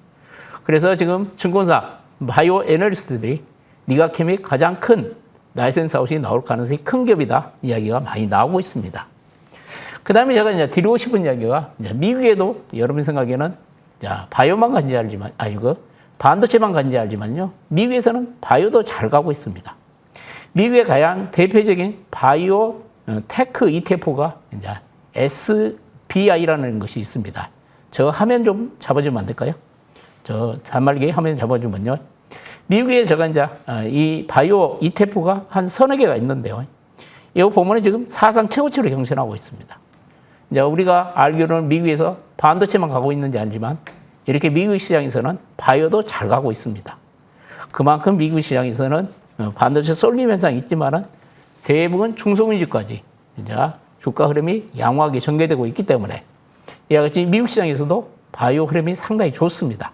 그래서 지금 증권사 바이오 애널리스트들이 니가캠이 가장 큰 라이센스 아웃이 나올 가능성이 큰 기업이다 이야기가 많이 나오고 있습니다. 그 다음에 제가 이제 드리고 싶은 이야기가 이제 미국에도 여러분 생각에는 바이오만 간지 알지만 반도체만 간지 알지만요. 미국에서는 바이오도 잘 가고 있습니다. 미국의 가장 대표적인 바이오 테크 ETF가 이제 SBI라는 것이 있습니다. 저 화면 좀 잡아주면 안 될까요? 저 단말기 화면 잡아주면요. 미국에 제가 이제 이 바이오 ETF가 한 서너 개가 있는데요. 이거 보면 지금 사상 최고치로 경신하고 있습니다. 이제 우리가 알기로는 미국에서 반도체만 가고 있는지 알지만 이렇게 미국 시장에서는 바이오도 잘 가고 있습니다. 그만큼 미국 시장에서는 반도체 쏠림 현상이 있지만은 대부분 중소금리까지 이제 주가 흐름이 양호하게 전개되고 있기 때문에 이와 같이 미국 시장에서도 바이오 흐름이 상당히 좋습니다.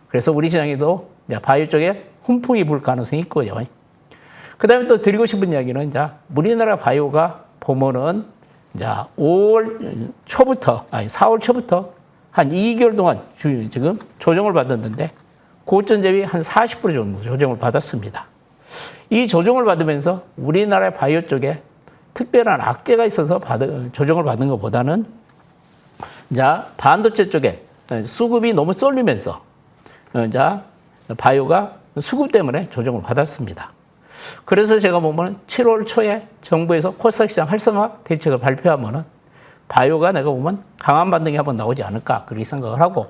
그래서 우리 시장에도 이제 바이오 쪽에 훈풍이 불 가능성이 있고요. 그 다음에 또 드리고 싶은 이야기는 이제 우리나라 바이오가 보면은 이제 4월 초부터 한 2개월 동안 지금 조정을 받았는데 고점 대비 한 40% 정도 조정을 받았습니다. 이 조정을 받으면서 우리나라 바이오 쪽에 특별한 악재가 있어서 조정을 받은 것보다는 이제 반도체 쪽에 수급이 너무 쏠리면서 이제 바이오가 수급 때문에 조정을 받았습니다. 그래서 제가 보면 7월 초에 정부에서 코스닥 시장 활성화 대책을 발표하면은 바이오가 내가 보면 강한 반등이 한번 나오지 않을까 그렇게 생각을 하고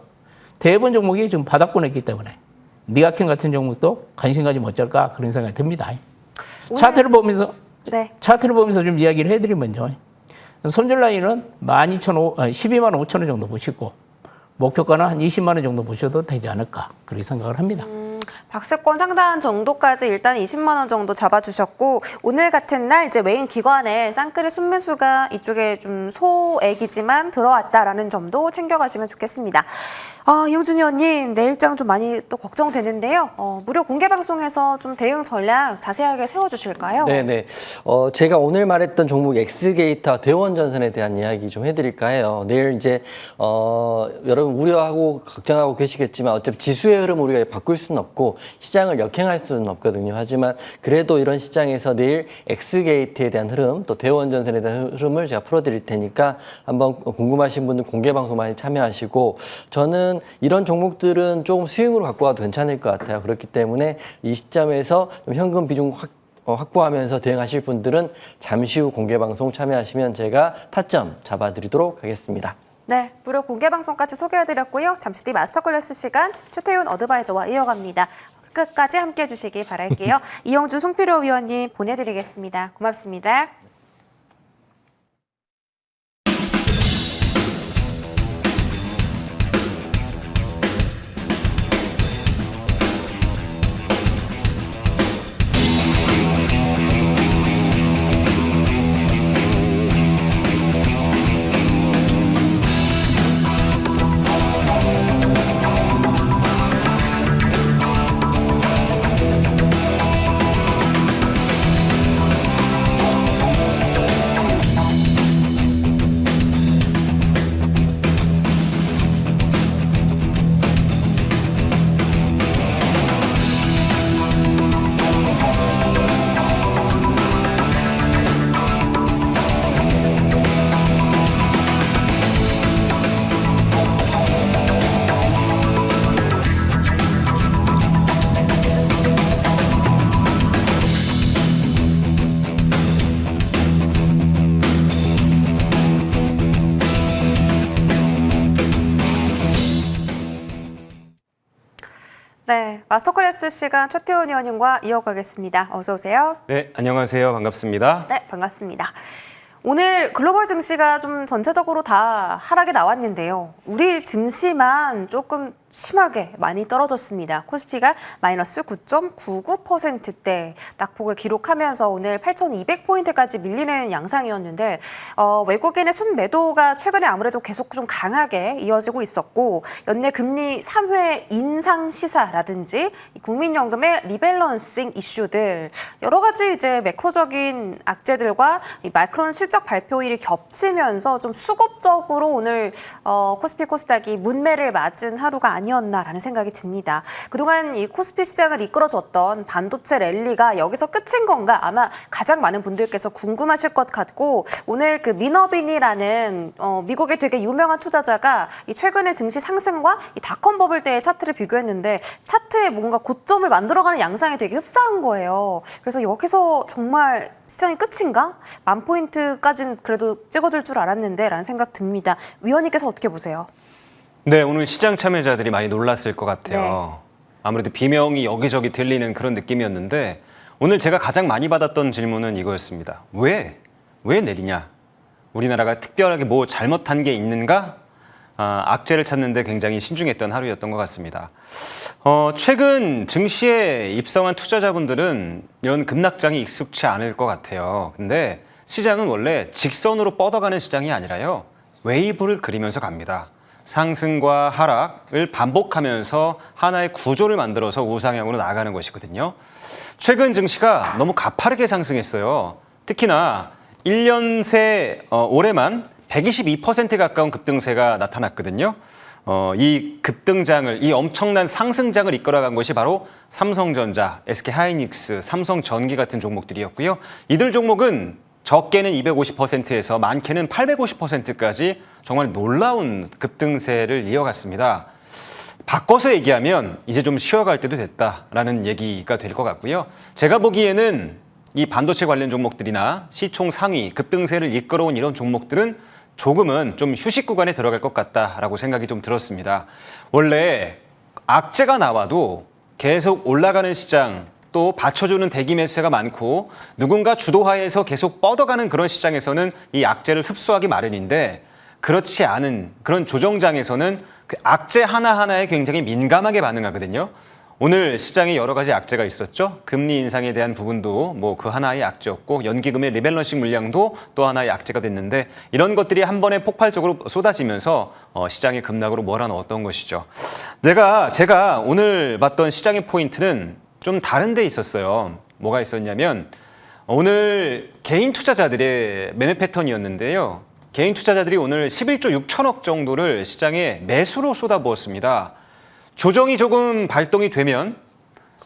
대부분 종목이 지금 바닥권했기 때문에 니가캠 같은 종목도 관심 가지면 어쩔까 그런 생각이 듭니다. 차트를 보면서 좀 이야기를 해드리면요. 손절 라인은 12만 5천 원 정도 보시고 목표가는 한 20만 원 정도 보셔도 되지 않을까 그렇게 생각을 합니다. 박스권 상단 정도까지 일단 20만 원 정도 잡아주셨고 오늘 같은 날 이제 외인 기관에 쌍끌이 순매수가 이쪽에 좀 소액이지만 들어왔다라는 점도 챙겨가시면 좋겠습니다. 이용준 의원님 내일장 좀 많이 또 걱정되는데요. 무료 공개 방송에서 좀 대응 전략 자세하게 세워주실까요? 네네. 제가 오늘 말했던 종목 엑스게이트와 대원전선에 대한 이야기 좀 해드릴까 해요. 내일 이제 여러분 우려하고 걱정하고 계시겠지만 어차피 지수의 흐름 우리가 바꿀 수는 없고 시장을 역행할 수는 없거든요. 하지만 그래도 이런 시장에서 내일 엑스게이트에 대한 흐름 또 대원전선에 대한 흐름을 제가 풀어드릴 테니까 한번 궁금하신 분들 공개 방송 많이 참여하시고 저는 이런 종목들은 조금 스윙으로 갖고 와도 괜찮을 것 같아요. 그렇기 때문에 이 시점에서 좀 현금 비중 확보하면서 대응하실 분들은 잠시 후 공개 방송 참여하시면 제가 타점 잡아드리도록 하겠습니다. 네, 무료 공개 방송까지 소개해드렸고요. 잠시 뒤 마스터 클래스 시간 최태훈 어드바이저와 이어갑니다. 끝까지 함께해 주시기 바랄게요. 이용준 송필호 위원님 보내드리겠습니다. 고맙습니다. 네, 마스터 클래스 시간 최태훈 의원님과 이어가겠습니다. 어서 오세요. 네, 안녕하세요. 반갑습니다. 네, 반갑습니다. 오늘 글로벌 증시가 좀 전체적으로 다 하락이 나왔는데요. 우리 증시만 조금 심하게 많이 떨어졌습니다. 코스피가 마이너스 9.99%대 낙폭을 기록하면서 오늘 8,200포인트까지 밀리는 양상이었는데 외국인의 순매도가 최근에 아무래도 계속 좀 강하게 이어지고 있었고 연내 금리 3회 인상 시사라든지 국민연금의 리밸런싱 이슈들 여러 가지 이제 매크로적인 악재들과 이 마이크론 실적 발표일이 겹치면서 좀 수급적으로 오늘 코스피 코스닥이 문매를 맞은 하루가 아니었나라는 생각이 듭니다. 그동안 이 코스피 시장을 이끌어줬던 반도체 랠리가 여기서 끝인 건가 아마 가장 많은 분들께서 궁금하실 것 같고 오늘 그 미너빈이라는 미국의 되게 유명한 투자자가 이 최근의 증시 상승과 이 닷컴 버블 때의 차트를 비교했는데 차트에 뭔가 고점을 만들어가는 양상이 되게 흡사한 거예요. 그래서 여기서 정말 시장이 끝인가? 10,000포인트까지는 그래도 찍어줄 줄 알았는데 라는 생각 듭니다. 위원님께서 어떻게 보세요? 네, 오늘 시장 참여자들이 많이 놀랐을 것 같아요. 네. 아무래도 비명이 여기저기 들리는 그런 느낌이었는데 오늘 제가 가장 많이 받았던 질문은 이거였습니다. 왜 내리냐? 우리나라가 특별하게 뭐 잘못한 게 있는가? 악재를 찾는데 굉장히 신중했던 하루였던 것 같습니다. 최근 증시에 입성한 투자자분들은 이런 급락장이 익숙치 않을 것 같아요. 근데 시장은 원래 직선으로 뻗어가는 시장이 아니라요. 웨이브를 그리면서 갑니다. 상승과 하락을 반복하면서 하나의 구조를 만들어서 우상향으로 나아가는 것이거든요. 최근 증시가 너무 가파르게 상승했어요. 특히나 1년 새 올해만 122% 가까운 급등세가 나타났거든요. 이 급등장을, 이 엄청난 상승장을 이끌어간 것이 바로 삼성전자, SK하이닉스, 삼성전기 같은 종목들이었고요. 이들 종목은 적게는 250%에서 많게는 850%까지 정말 놀라운 급등세를 이어갔습니다. 바꿔서 얘기하면 이제 좀 쉬어갈 때도 됐다라는 얘기가 될 것 같고요. 제가 보기에는 이 반도체 관련 종목들이나 시총 상위, 급등세를 이끌어온 이런 종목들은 조금은 좀 휴식 구간에 들어갈 것 같다라고 생각이 좀 들었습니다. 원래 악재가 나와도 계속 올라가는 시장, 또 받쳐주는 대기 매수세가 많고 누군가 주도하에서 계속 뻗어가는 그런 시장에서는 이 악재를 흡수하기 마련인데 그렇지 않은 그런 조정장에서는 그 악재 하나하나에 굉장히 민감하게 반응하거든요. 오늘 시장에 여러 가지 악재가 있었죠. 금리 인상에 대한 부분도 뭐 그 하나의 악재였고 연기금의 리밸런싱 물량도 또 하나의 악재가 됐는데 이런 것들이 한 번에 폭발적으로 쏟아지면서 시장의 급락으로 몰아넣었던 것이죠. 제가 오늘 봤던 시장의 포인트는 좀 다른 데 있었어요. 뭐가 있었냐면 오늘 개인 투자자들의 매매 패턴이었는데요. 개인 투자자들이 오늘 11조 6천억 정도를 시장에 매수로 쏟아부었습니다. 조정이 조금 발동이 되면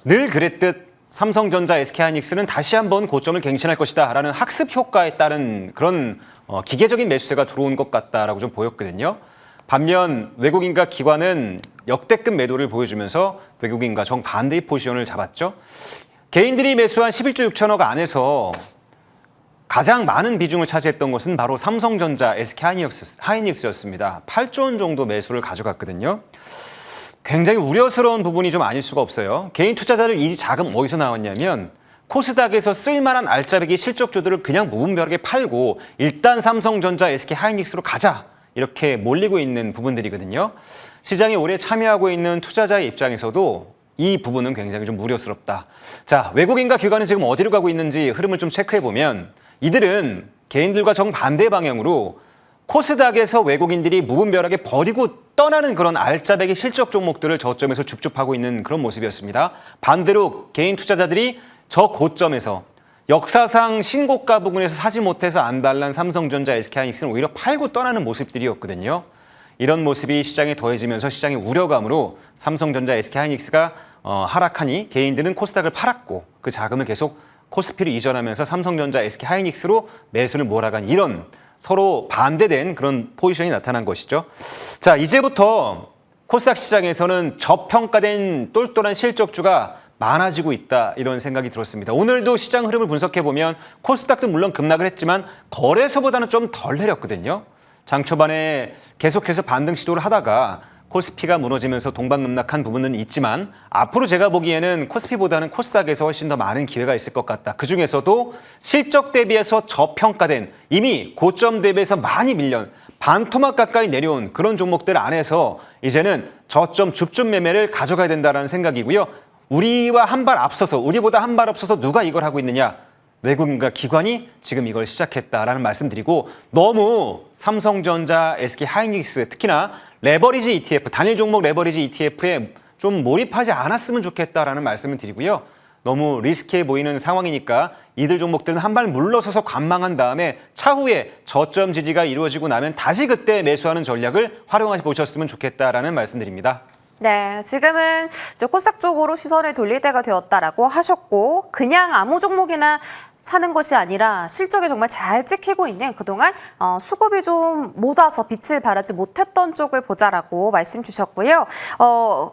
늘 그랬듯 삼성전자, SK하이닉스는 다시 한번 고점을 갱신할 것이다 라는 학습 효과에 따른 그런 기계적인 매수세가 들어온 것 같다라고 좀 보였거든요. 반면 외국인과 기관은 역대급 매도를 보여주면서 외국인과 정반대의 포지션을 잡았죠. 개인들이 매수한 11조 6천억 안에서 가장 많은 비중을 차지했던 것은 바로 삼성전자, SK하이닉스였습니다. 8조 원 정도 매수를 가져갔거든요. 굉장히 우려스러운 부분이 좀 아닐 수가 없어요. 개인 투자자들 이 자금 어디서 나왔냐면 코스닥에서 쓸만한 알짜배기 실적주들을 그냥 무분별하게 팔고 일단 삼성전자, SK하이닉스로 가자 이렇게 몰리고 있는 부분들이거든요. 시장에 오래 참여하고 있는 투자자의 입장에서도 이 부분은 굉장히 좀 우려스럽다. 자, 외국인과 기관은 지금 어디로 가고 있는지 흐름을 좀 체크해보면 이들은 개인들과 정반대 방향으로 코스닥에서 외국인들이 무분별하게 버리고 떠나는 그런 알짜배기 실적 종목들을 저점에서 줍줍하고 있는 그런 모습이었습니다. 반대로 개인 투자자들이 저 고점에서 역사상 신고가 부분에서 사지 못해서 안달난 삼성전자, SK하이닉스는 오히려 팔고 떠나는 모습들이었거든요. 이런 모습이 시장에 더해지면서 시장의 우려감으로 삼성전자, SK하이닉스가 하락하니 개인들은 코스닥을 팔았고 그 자금을 계속 코스피로 이전하면서 삼성전자, SK하이닉스로 매수를 몰아간 이런 서로 반대된 그런 포지션이 나타난 것이죠. 자, 이제부터 코스닥 시장에서는 저평가된 똘똘한 실적주가 많아지고 있다 이런 생각이 들었습니다. 오늘도 시장 흐름을 분석해보면 코스닥도 물론 급락을 했지만 거래소보다는 좀 덜 내렸거든요. 장 초반에 계속해서 반등 시도를 하다가 코스피가 무너지면서 동반급락한 부분은 있지만 앞으로 제가 보기에는 코스피보다는 코스닥에서 훨씬 더 많은 기회가 있을 것 같다. 그중에서도 실적 대비해서 저평가된 이미 고점 대비해서 많이 밀려 반토막 가까이 내려온 그런 종목들 안에서 이제는 저점 줍줍 매매를 가져가야 된다는 생각이고요. 우리와 한 발 앞서서 우리보다 한 발 앞서서 누가 이걸 하고 있느냐. 외국인과 기관이 지금 이걸 시작했다라는 말씀드리고 너무 삼성전자, SK하이닉스 특히나 레버리지 ETF, 단일 종목 레버리지 ETF에 좀 몰입하지 않았으면 좋겠다라는 말씀을 드리고요. 너무 리스키해 보이는 상황이니까 이들 종목들은 한 발 물러서서 관망한 다음에 차후에 저점 지지가 이루어지고 나면 다시 그때 매수하는 전략을 활용해 보셨으면 좋겠다라는 말씀드립니다. 네, 지금은 이제 코스닥 쪽으로 시선을 돌릴 때가 되었다라고 하셨고 그냥 아무 종목이나 사는 것이 아니라 실적에 정말 잘 찍히고 있는 그동안 수급이 좀 못 와서 빛을 발하지 못했던 쪽을 보자라고 말씀 주셨고요.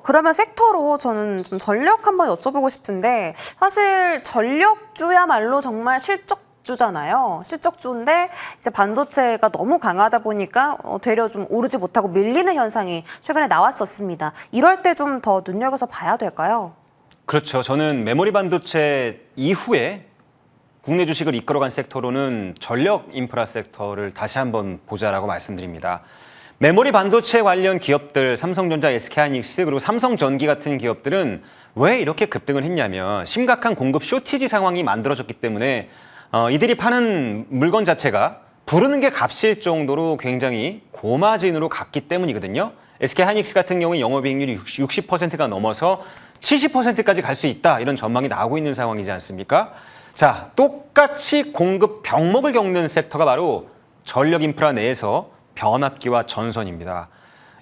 그러면 섹터로 저는 좀 전력 한번 여쭤보고 싶은데 사실 전력주야말로 정말 실적주잖아요. 실적주인데 이제 반도체가 너무 강하다 보니까 되려 좀 오르지 못하고 밀리는 현상이 최근에 나왔었습니다. 이럴 때 좀 더 눈여겨서 봐야 될까요? 그렇죠. 저는 메모리 반도체 이후에 국내 주식을 이끌어간 섹터로는 전력 인프라 섹터를 다시 한번 보자라고 말씀드립니다. 메모리 반도체 관련 기업들, 삼성전자, SK하이닉스 그리고 삼성전기 같은 기업들은 왜 이렇게 급등을 했냐면 심각한 공급 쇼티지 상황이 만들어졌기 때문에 이들이 파는 물건 자체가 부르는 게 값일 정도로 굉장히 고마진으로 갔기 때문이거든요. SK하이닉스 같은 경우는 영업이익률이 60%가 넘어서 70%까지 갈 수 있다 이런 전망이 나오고 있는 상황이지 않습니까? 자, 똑같이 공급 병목을 겪는 섹터가 바로 전력 인프라 내에서 변압기와 전선입니다.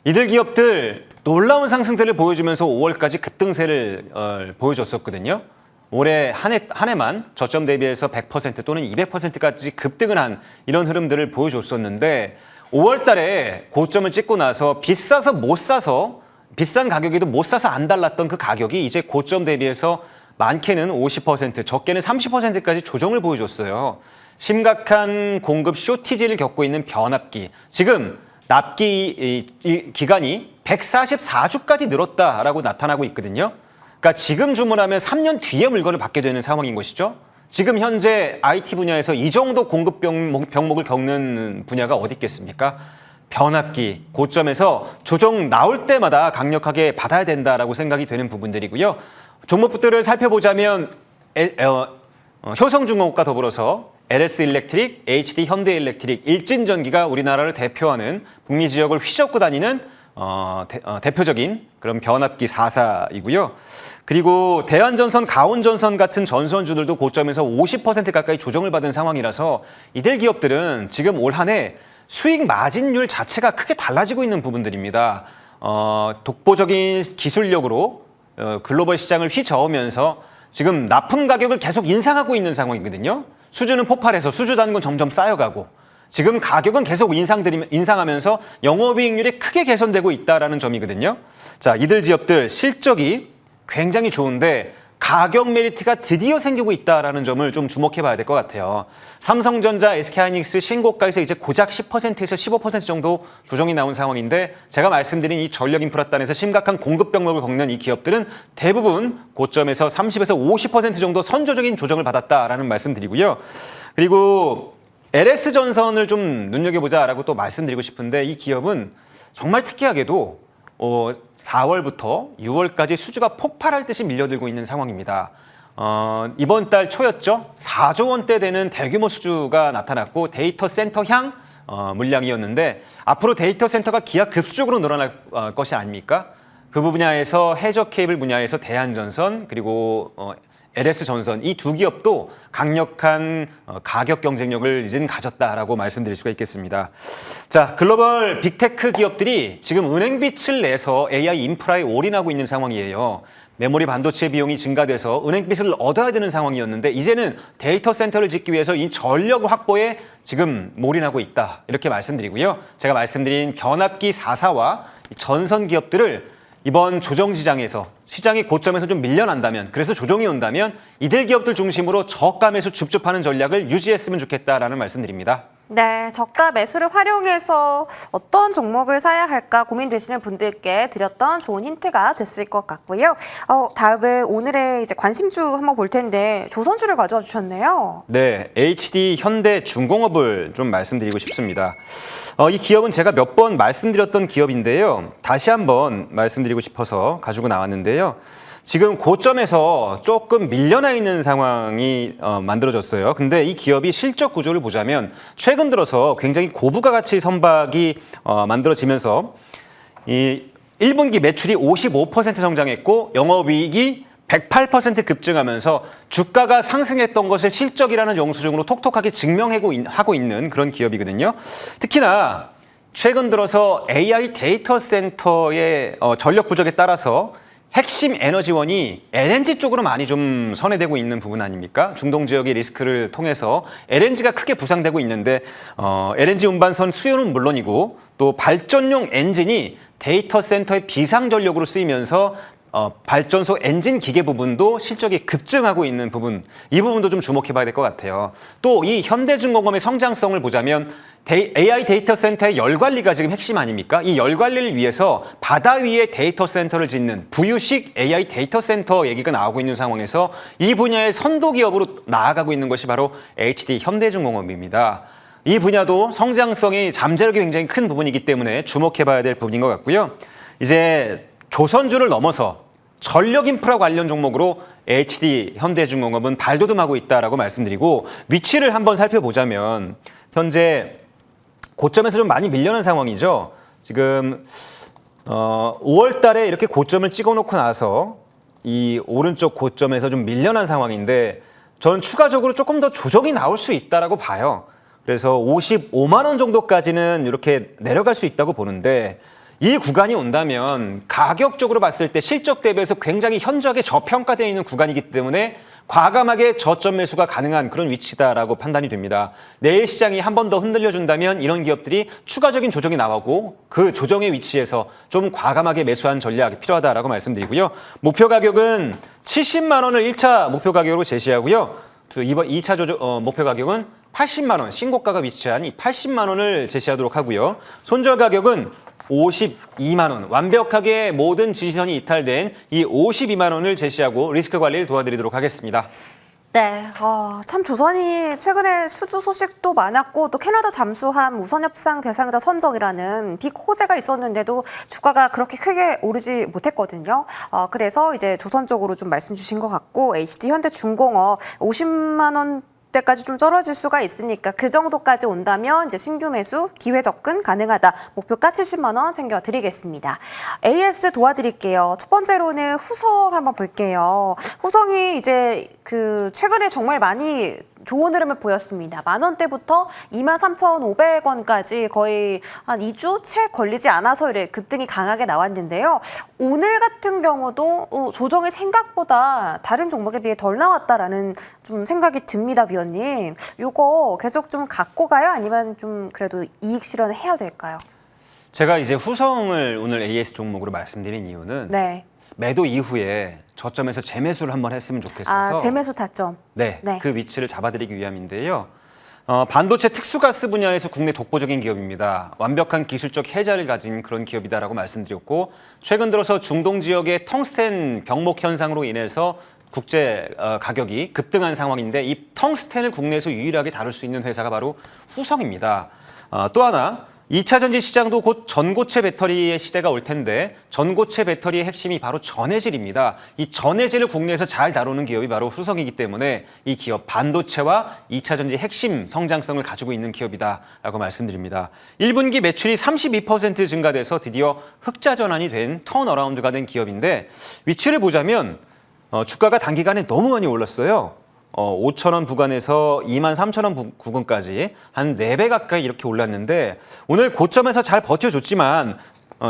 이들 기업들 놀라운 상승세를 보여주면서 5월까지 급등세를 보여줬었거든요. 올해 한 해만 저점 대비해서 100% 또는 200%까지 급등을 한 이런 흐름들을 보여줬었는데 5월 달에 고점을 찍고 나서 비싸서 못 사서 비싼 가격에도 못 사서 안 달랐던 그 가격이 이제 고점 대비해서 많게는 50%, 적게는 30%까지 조정을 보여줬어요. 심각한 공급 쇼티지를 겪고 있는 변압기. 지금 납기 기간이 144주까지 늘었다라고 나타나고 있거든요. 그러니까 지금 주문하면 3년 뒤에 물건을 받게 되는 상황인 것이죠. 지금 현재 IT 분야에서 이 정도 공급 병목을 겪는 분야가 어디 있겠습니까? 변압기, 고점에서 조정 나올 때마다 강력하게 받아야 된다라고 생각이 되는 부분들이고요. 종목들을 살펴보자면 효성중공업과 더불어서 LS 일렉트릭, HD 현대일렉트릭, 일진전기가 우리나라를 대표하는 북미 지역을 휘젓고 다니는 대표적인 그런 변압기 4사이고요. 그리고 대한전선, 가온전선 같은 전선주들도 고점에서 50% 가까이 조정을 받은 상황이라서 이들 기업들은 지금 올 한 해 수익 마진율 자체가 크게 달라지고 있는 부분들입니다. 독보적인 기술력으로 글로벌 시장을 휘저으면서 지금 납품 가격을 계속 인상하고 있는 상황이거든요. 수주는 폭발해서 수주 단위는 점점 쌓여가고 지금 가격은 계속 인상하면서 영업이익률이 크게 개선되고 있다는 점이거든요. 자, 이들 기업들 실적이 굉장히 좋은데 가격 메리트가 드디어 생기고 있다는 점을 좀 주목해 봐야 될 것 같아요. 삼성전자, SK하이닉스 신고가에서 이제 고작 10%에서 15% 정도 조정이 나온 상황인데 제가 말씀드린 이 전력인프라단에서 심각한 공급 병목을 겪는 이 기업들은 대부분 고점에서 30에서 50% 정도 선조적인 조정을 받았다라는 말씀드리고요. 그리고 LS전선을 좀 눈여겨보자라고 또 말씀드리고 싶은데 이 기업은 정말 특이하게도 4월부터 6월까지 수주가 폭발할 듯이 밀려들고 있는 상황입니다. 이번 달 초였죠. 4조 원대 되는 대규모 수주가 나타났고 데이터 센터향 물량이었는데 앞으로 데이터 센터가 기하급수적으로 늘어날 것이 아닙니까? 그 분야에서 해저 케이블 분야에서 대한전선 그리고 LS전선 이 두 기업도 강력한 가격 경쟁력을 이제는 가졌다라고 말씀드릴 수가 있겠습니다. 자, 글로벌 빅테크 기업들이 지금 은행빛을 내서 AI 인프라에 올인하고 있는 상황이에요. 메모리 반도체 비용이 증가돼서 은행빛을 얻어야 되는 상황이었는데 이제는 데이터 센터를 짓기 위해서 이 전력 확보에 지금 몰인하고 있다. 이렇게 말씀드리고요. 제가 말씀드린 변압기 4사와 전선 기업들을 이번 조정시장에서 시장이 고점에서 좀 밀려난다면 그래서 조정이 온다면 이들 기업들 중심으로 저가 매수 줍줍하는 전략을 유지했으면 좋겠다라는 말씀드립니다. 네, 저가 매수를 활용해서 어떤 종목을 사야 할까 고민되시는 분들께 드렸던 좋은 힌트가 됐을 것 같고요. 다음에 오늘의 이제 관심주 한번 볼 텐데 조선주를 가져와 주셨네요. 네, HD 현대중공업을 좀 말씀드리고 싶습니다. 이 기업은 제가 몇 번 말씀드렸던 기업인데요. 다시 한번 말씀드리고 싶어서 가지고 나왔는데요. 지금 고점에서 조금 밀려나 있는 상황이 만들어졌어요. 근데 이 기업이 실적 구조를 보자면 최근 들어서 굉장히 고부가 가치 선박이 만들어지면서 이 1분기 매출이 55% 성장했고 영업이익이 108% 급증하면서 주가가 상승했던 것을 실적이라는 영수증으로 톡톡하게 증명하고 있는 그런 기업이거든요. 특히나 최근 들어서 AI 데이터 센터의 전력 부족에 따라서 핵심 에너지원이 LNG 쪽으로 많이 좀 선회되고 있는 부분 아닙니까? 중동 지역의 리스크를 통해서 LNG가 크게 부상되고 있는데 LNG 운반선 수요는 물론이고 또 발전용 엔진이 데이터 센터의 비상전력으로 쓰이면서 발전소 엔진 기계 부분도 실적이 급증하고 있는 부분, 이 부분도 좀 주목해 봐야 될 것 같아요. 또 이 현대중공업의 성장성을 보자면 AI 데이터 센터의 열 관리가 지금 핵심 아닙니까? 이 열 관리를 위해서 바다 위에 데이터 센터를 짓는 부유식 AI 데이터 센터 얘기가 나오고 있는 상황에서 이 분야의 선도 기업으로 나아가고 있는 것이 바로 HD 현대중공업입니다. 이 분야도 성장성이 잠재력이 굉장히 큰 부분이기 때문에 주목해 봐야 될 부분인 것 같고요. 이제 조선주를 넘어서 전력 인프라 관련 종목으로 HD 현대중공업은 발돋움하고 있다라고 말씀드리고 위치를 한번 살펴보자면 현재 고점에서 좀 많이 밀려난 상황이죠. 지금 5월 달에 이렇게 고점을 찍어놓고 나서 이 오른쪽 고점에서 좀 밀려난 상황인데 저는 추가적으로 조금 더 조정이 나올 수 있다라고 봐요. 그래서 55만 원 정도까지는 이렇게 내려갈 수 있다고 보는데 이 구간이 온다면 가격적으로 봤을 때 실적 대비해서 굉장히 현저하게 저평가되어 있는 구간이기 때문에 과감하게 저점 매수가 가능한 그런 위치다라고 판단이 됩니다. 내일 시장이 한 번 더 흔들려준다면 이런 기업들이 추가적인 조정이 나오고 그 조정의 위치에서 좀 과감하게 매수한 전략이 필요하다라고 말씀드리고요. 목표 가격은 70만 원을 1차 목표 가격으로 제시하고요. 이번 2차 목표 가격은 80만 원, 신고가가 위치한 이 80만 원을 제시하도록 하고요. 손절 가격은 52만 원. 완벽하게 모든 지지선이 이탈된 이 52만 원을 제시하고 리스크 관리를 도와드리도록 하겠습니다. 네, 참 조선이 최근에 수주 소식도 많았고 또 캐나다 잠수함 우선 협상 대상자 선정이라는 빅 호재가 있었는데도 주가가 그렇게 크게 오르지 못했거든요. 그래서 이제 조선 쪽으로 좀 말씀 주신 것 같고 HD 현대중공업 50만 원 때까지 좀 떨어질 수가 있으니까 그 정도까지 온다면 이제 신규 매수 기회 접근 가능하다. 목표가 70만 원 챙겨드리겠습니다. AS 도와드릴게요. 첫 번째로는 후성 한번 볼게요. 후성이 이제 그 최근에 정말 많이 좋은 흐름을 보였습니다. 10,000원대부터 23,500원까지 거의 한 2주 채 걸리지 않아서 이래 급등이 강하게 나왔는데요. 오늘 같은 경우도 조정이 생각보다 다른 종목에 비해 덜 나왔다라는 좀 생각이 듭니다, 위원님. 이거 계속 좀 갖고 가요? 아니면 좀 그래도 이익 실현을 해야 될까요? 제가 이제 후성을 오늘 AS 종목으로 말씀드린 이유는 네. 매도 이후에 저점에서 재매수를 한번 했으면 좋겠어서 재매수 타점. 네, 네. 그 위치를 잡아드리기 위함인데요. 반도체 특수가스 분야에서 국내 독보적인 기업입니다. 완벽한 기술적 해자를 가진 그런 기업이다라고 말씀드렸고 최근 들어서 중동 지역의 텅스텐 병목 현상으로 인해서 국제 가격이 급등한 상황인데 이 텅스텐을 국내에서 유일하게 다룰 수 있는 회사가 바로 후성입니다. 또 하나 2차 전지 시장도 곧 전고체 배터리의 시대가 올 텐데 전고체 배터리의 핵심이 바로 전해질입니다. 이 전해질을 국내에서 잘 다루는 기업이 바로 후성이기 때문에 이 기업 반도체와 2차 전지 핵심 성장성을 가지고 있는 기업이다라고 말씀드립니다. 1분기 매출이 32% 증가돼서 드디어 흑자 전환이 된 턴어라운드가 된 기업인데 위치를 보자면 주가가 단기간에 너무 많이 올랐어요. 5,000원 구간에서 23,000원 구간까지 한 4배 가까이 이렇게 올랐는데 오늘 고점에서 잘 버텨줬지만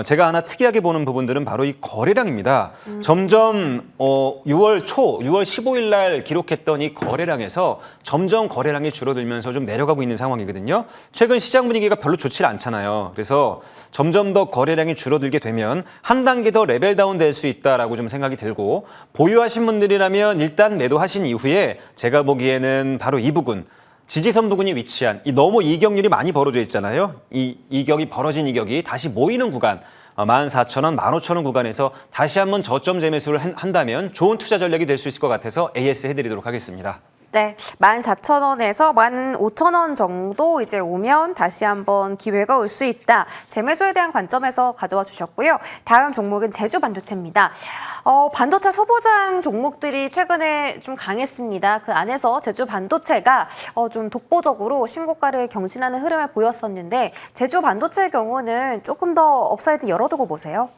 제가 하나 특이하게 보는 부분들은 바로 이 거래량입니다. 점점 6월 15일 날 기록했던 이 거래량에서 점점 거래량이 줄어들면서 좀 내려가고 있는 상황이거든요. 최근 시장 분위기가 별로 좋지 않잖아요. 그래서 점점 더 거래량이 줄어들게 되면 한 단계 더 레벨 다운 될 수 있다라고 좀 생각이 들고 보유하신 분들이라면 일단 매도하신 이후에 제가 보기에는 바로 이 부분 지지선 부근이 위치한 이 너무 이격률이 많이 벌어져 있잖아요. 이 이격이 벌어진 이격이 다시 모이는 구간 14,000원, 15,000원 구간에서 다시 한번 저점 재매수를 한다면 좋은 투자 전략이 될 수 있을 것 같아서 AS 해드리도록 하겠습니다. 네, 14,000원에서 15,000원 정도 이제 오면 다시 한번 기회가 올 수 있다. 재매수에 대한 관점에서 가져와 주셨고요. 다음 종목은 제주반도체입니다. 반도체 소보장 종목들이 최근에 좀 강했습니다. 그 안에서 제주반도체가 좀 독보적으로 신고가를 경신하는 흐름을 보였었는데 제주반도체의 경우는 조금 더 업사이드 열어두고 보세요.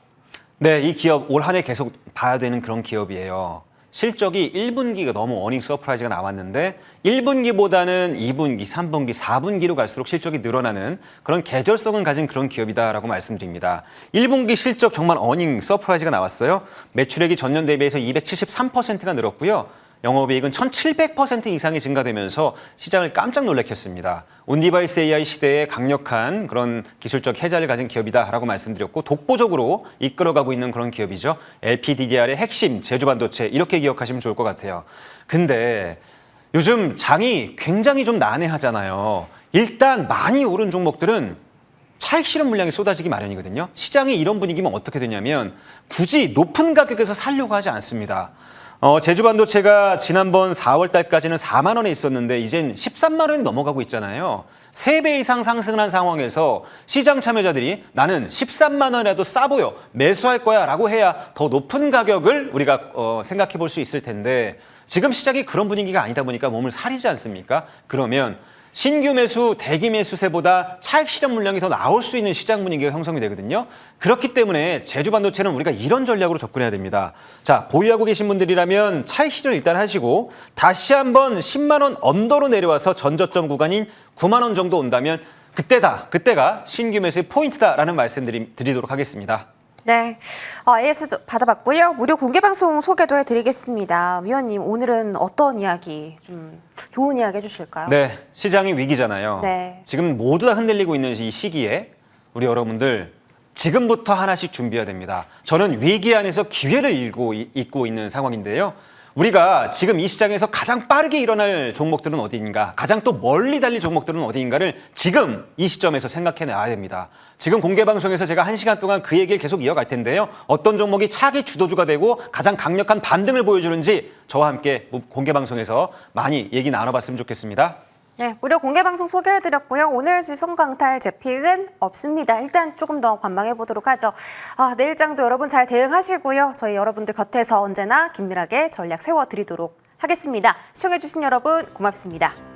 네, 이 기업 올 한 해 계속 봐야 되는 그런 기업이에요. 실적이 1분기가 너무 어닝 서프라이즈가 나왔는데 1분기보다는 2분기, 3분기, 4분기로 갈수록 실적이 늘어나는 그런 계절성을 가진 그런 기업이다라고 말씀드립니다. 1분기 실적 정말 어닝 서프라이즈가 나왔어요. 매출액이 전년 대비해서 273%가 늘었고요. 영업이익은 1700% 이상이 증가되면서 시장을 깜짝 놀래켰습니다. 온디바이스 AI 시대에 강력한 그런 기술적 해자를 가진 기업이다라고 말씀드렸고 독보적으로 이끌어가고 있는 그런 기업이죠. LPDDR의 핵심 제주반도체 이렇게 기억하시면 좋을 것 같아요. 근데 요즘 장이 굉장히 좀 난해하잖아요. 일단 많이 오른 종목들은 차익 실현 물량이 쏟아지기 마련이거든요. 시장이 이런 분위기면 어떻게 되냐면 굳이 높은 가격에서 살려고 하지 않습니다. 제주반도체가 지난번 4월 달까지는 4만 원에 있었는데 이젠 13만 원이 넘어가고 있잖아요. 3배 이상 상승을 한 상황에서 시장 참여자들이 나는 13만 원이라도 싸 보여 매수할 거야 라고 해야 더 높은 가격을 우리가 생각해 볼 수 있을 텐데 지금 시장이 그런 분위기가 아니다 보니까 몸을 사리지 않습니까? 그러면 신규 매수, 대기 매수세보다 차익 실현 물량이 더 나올 수 있는 시장 분위기가 형성이 되거든요. 그렇기 때문에 제주반도체는 우리가 이런 전략으로 접근해야 됩니다. 자, 보유하고 계신 분들이라면 차익 실현을 일단 하시고 다시 한번 10만 원 언더로 내려와서 전저점 구간인 9만 원 정도 온다면 그때가 신규 매수의 포인트다라는 말씀 드리도록 하겠습니다. 네, AS 받아봤고요. 무료 공개 방송 소개도 해드리겠습니다. 위원님, 오늘은 어떤 이야기, 좀 좋은 이야기 해주실까요? 네, 시장이 위기잖아요. 네. 지금 모두 다 흔들리고 있는 이 시기에 우리 여러분들 지금부터 하나씩 준비해야 됩니다. 저는 위기 안에서 기회를 잇고 있는 상황인데요. 우리가 지금 이 시장에서 가장 빠르게 일어날 종목들은 어디인가, 가장 또 멀리 달릴 종목들은 어디인가를 지금 이 시점에서 생각해내야 됩니다. 지금 공개방송에서 제가 1시간 동안 그 얘기를 계속 이어갈 텐데요. 어떤 종목이 차기 주도주가 되고 가장 강력한 반등을 보여주는지 저와 함께 공개방송에서 많이 얘기 나눠봤으면 좋겠습니다. 네, 무료 공개 방송 소개해드렸고요. 오늘 시선 강탈 제픽은 없습니다. 일단 조금 더 관망해 보도록 하죠. 내일장도 여러분 잘 대응하시고요. 저희 여러분들 곁에서 언제나 긴밀하게 전략 세워드리도록 하겠습니다. 시청해주신 여러분 고맙습니다.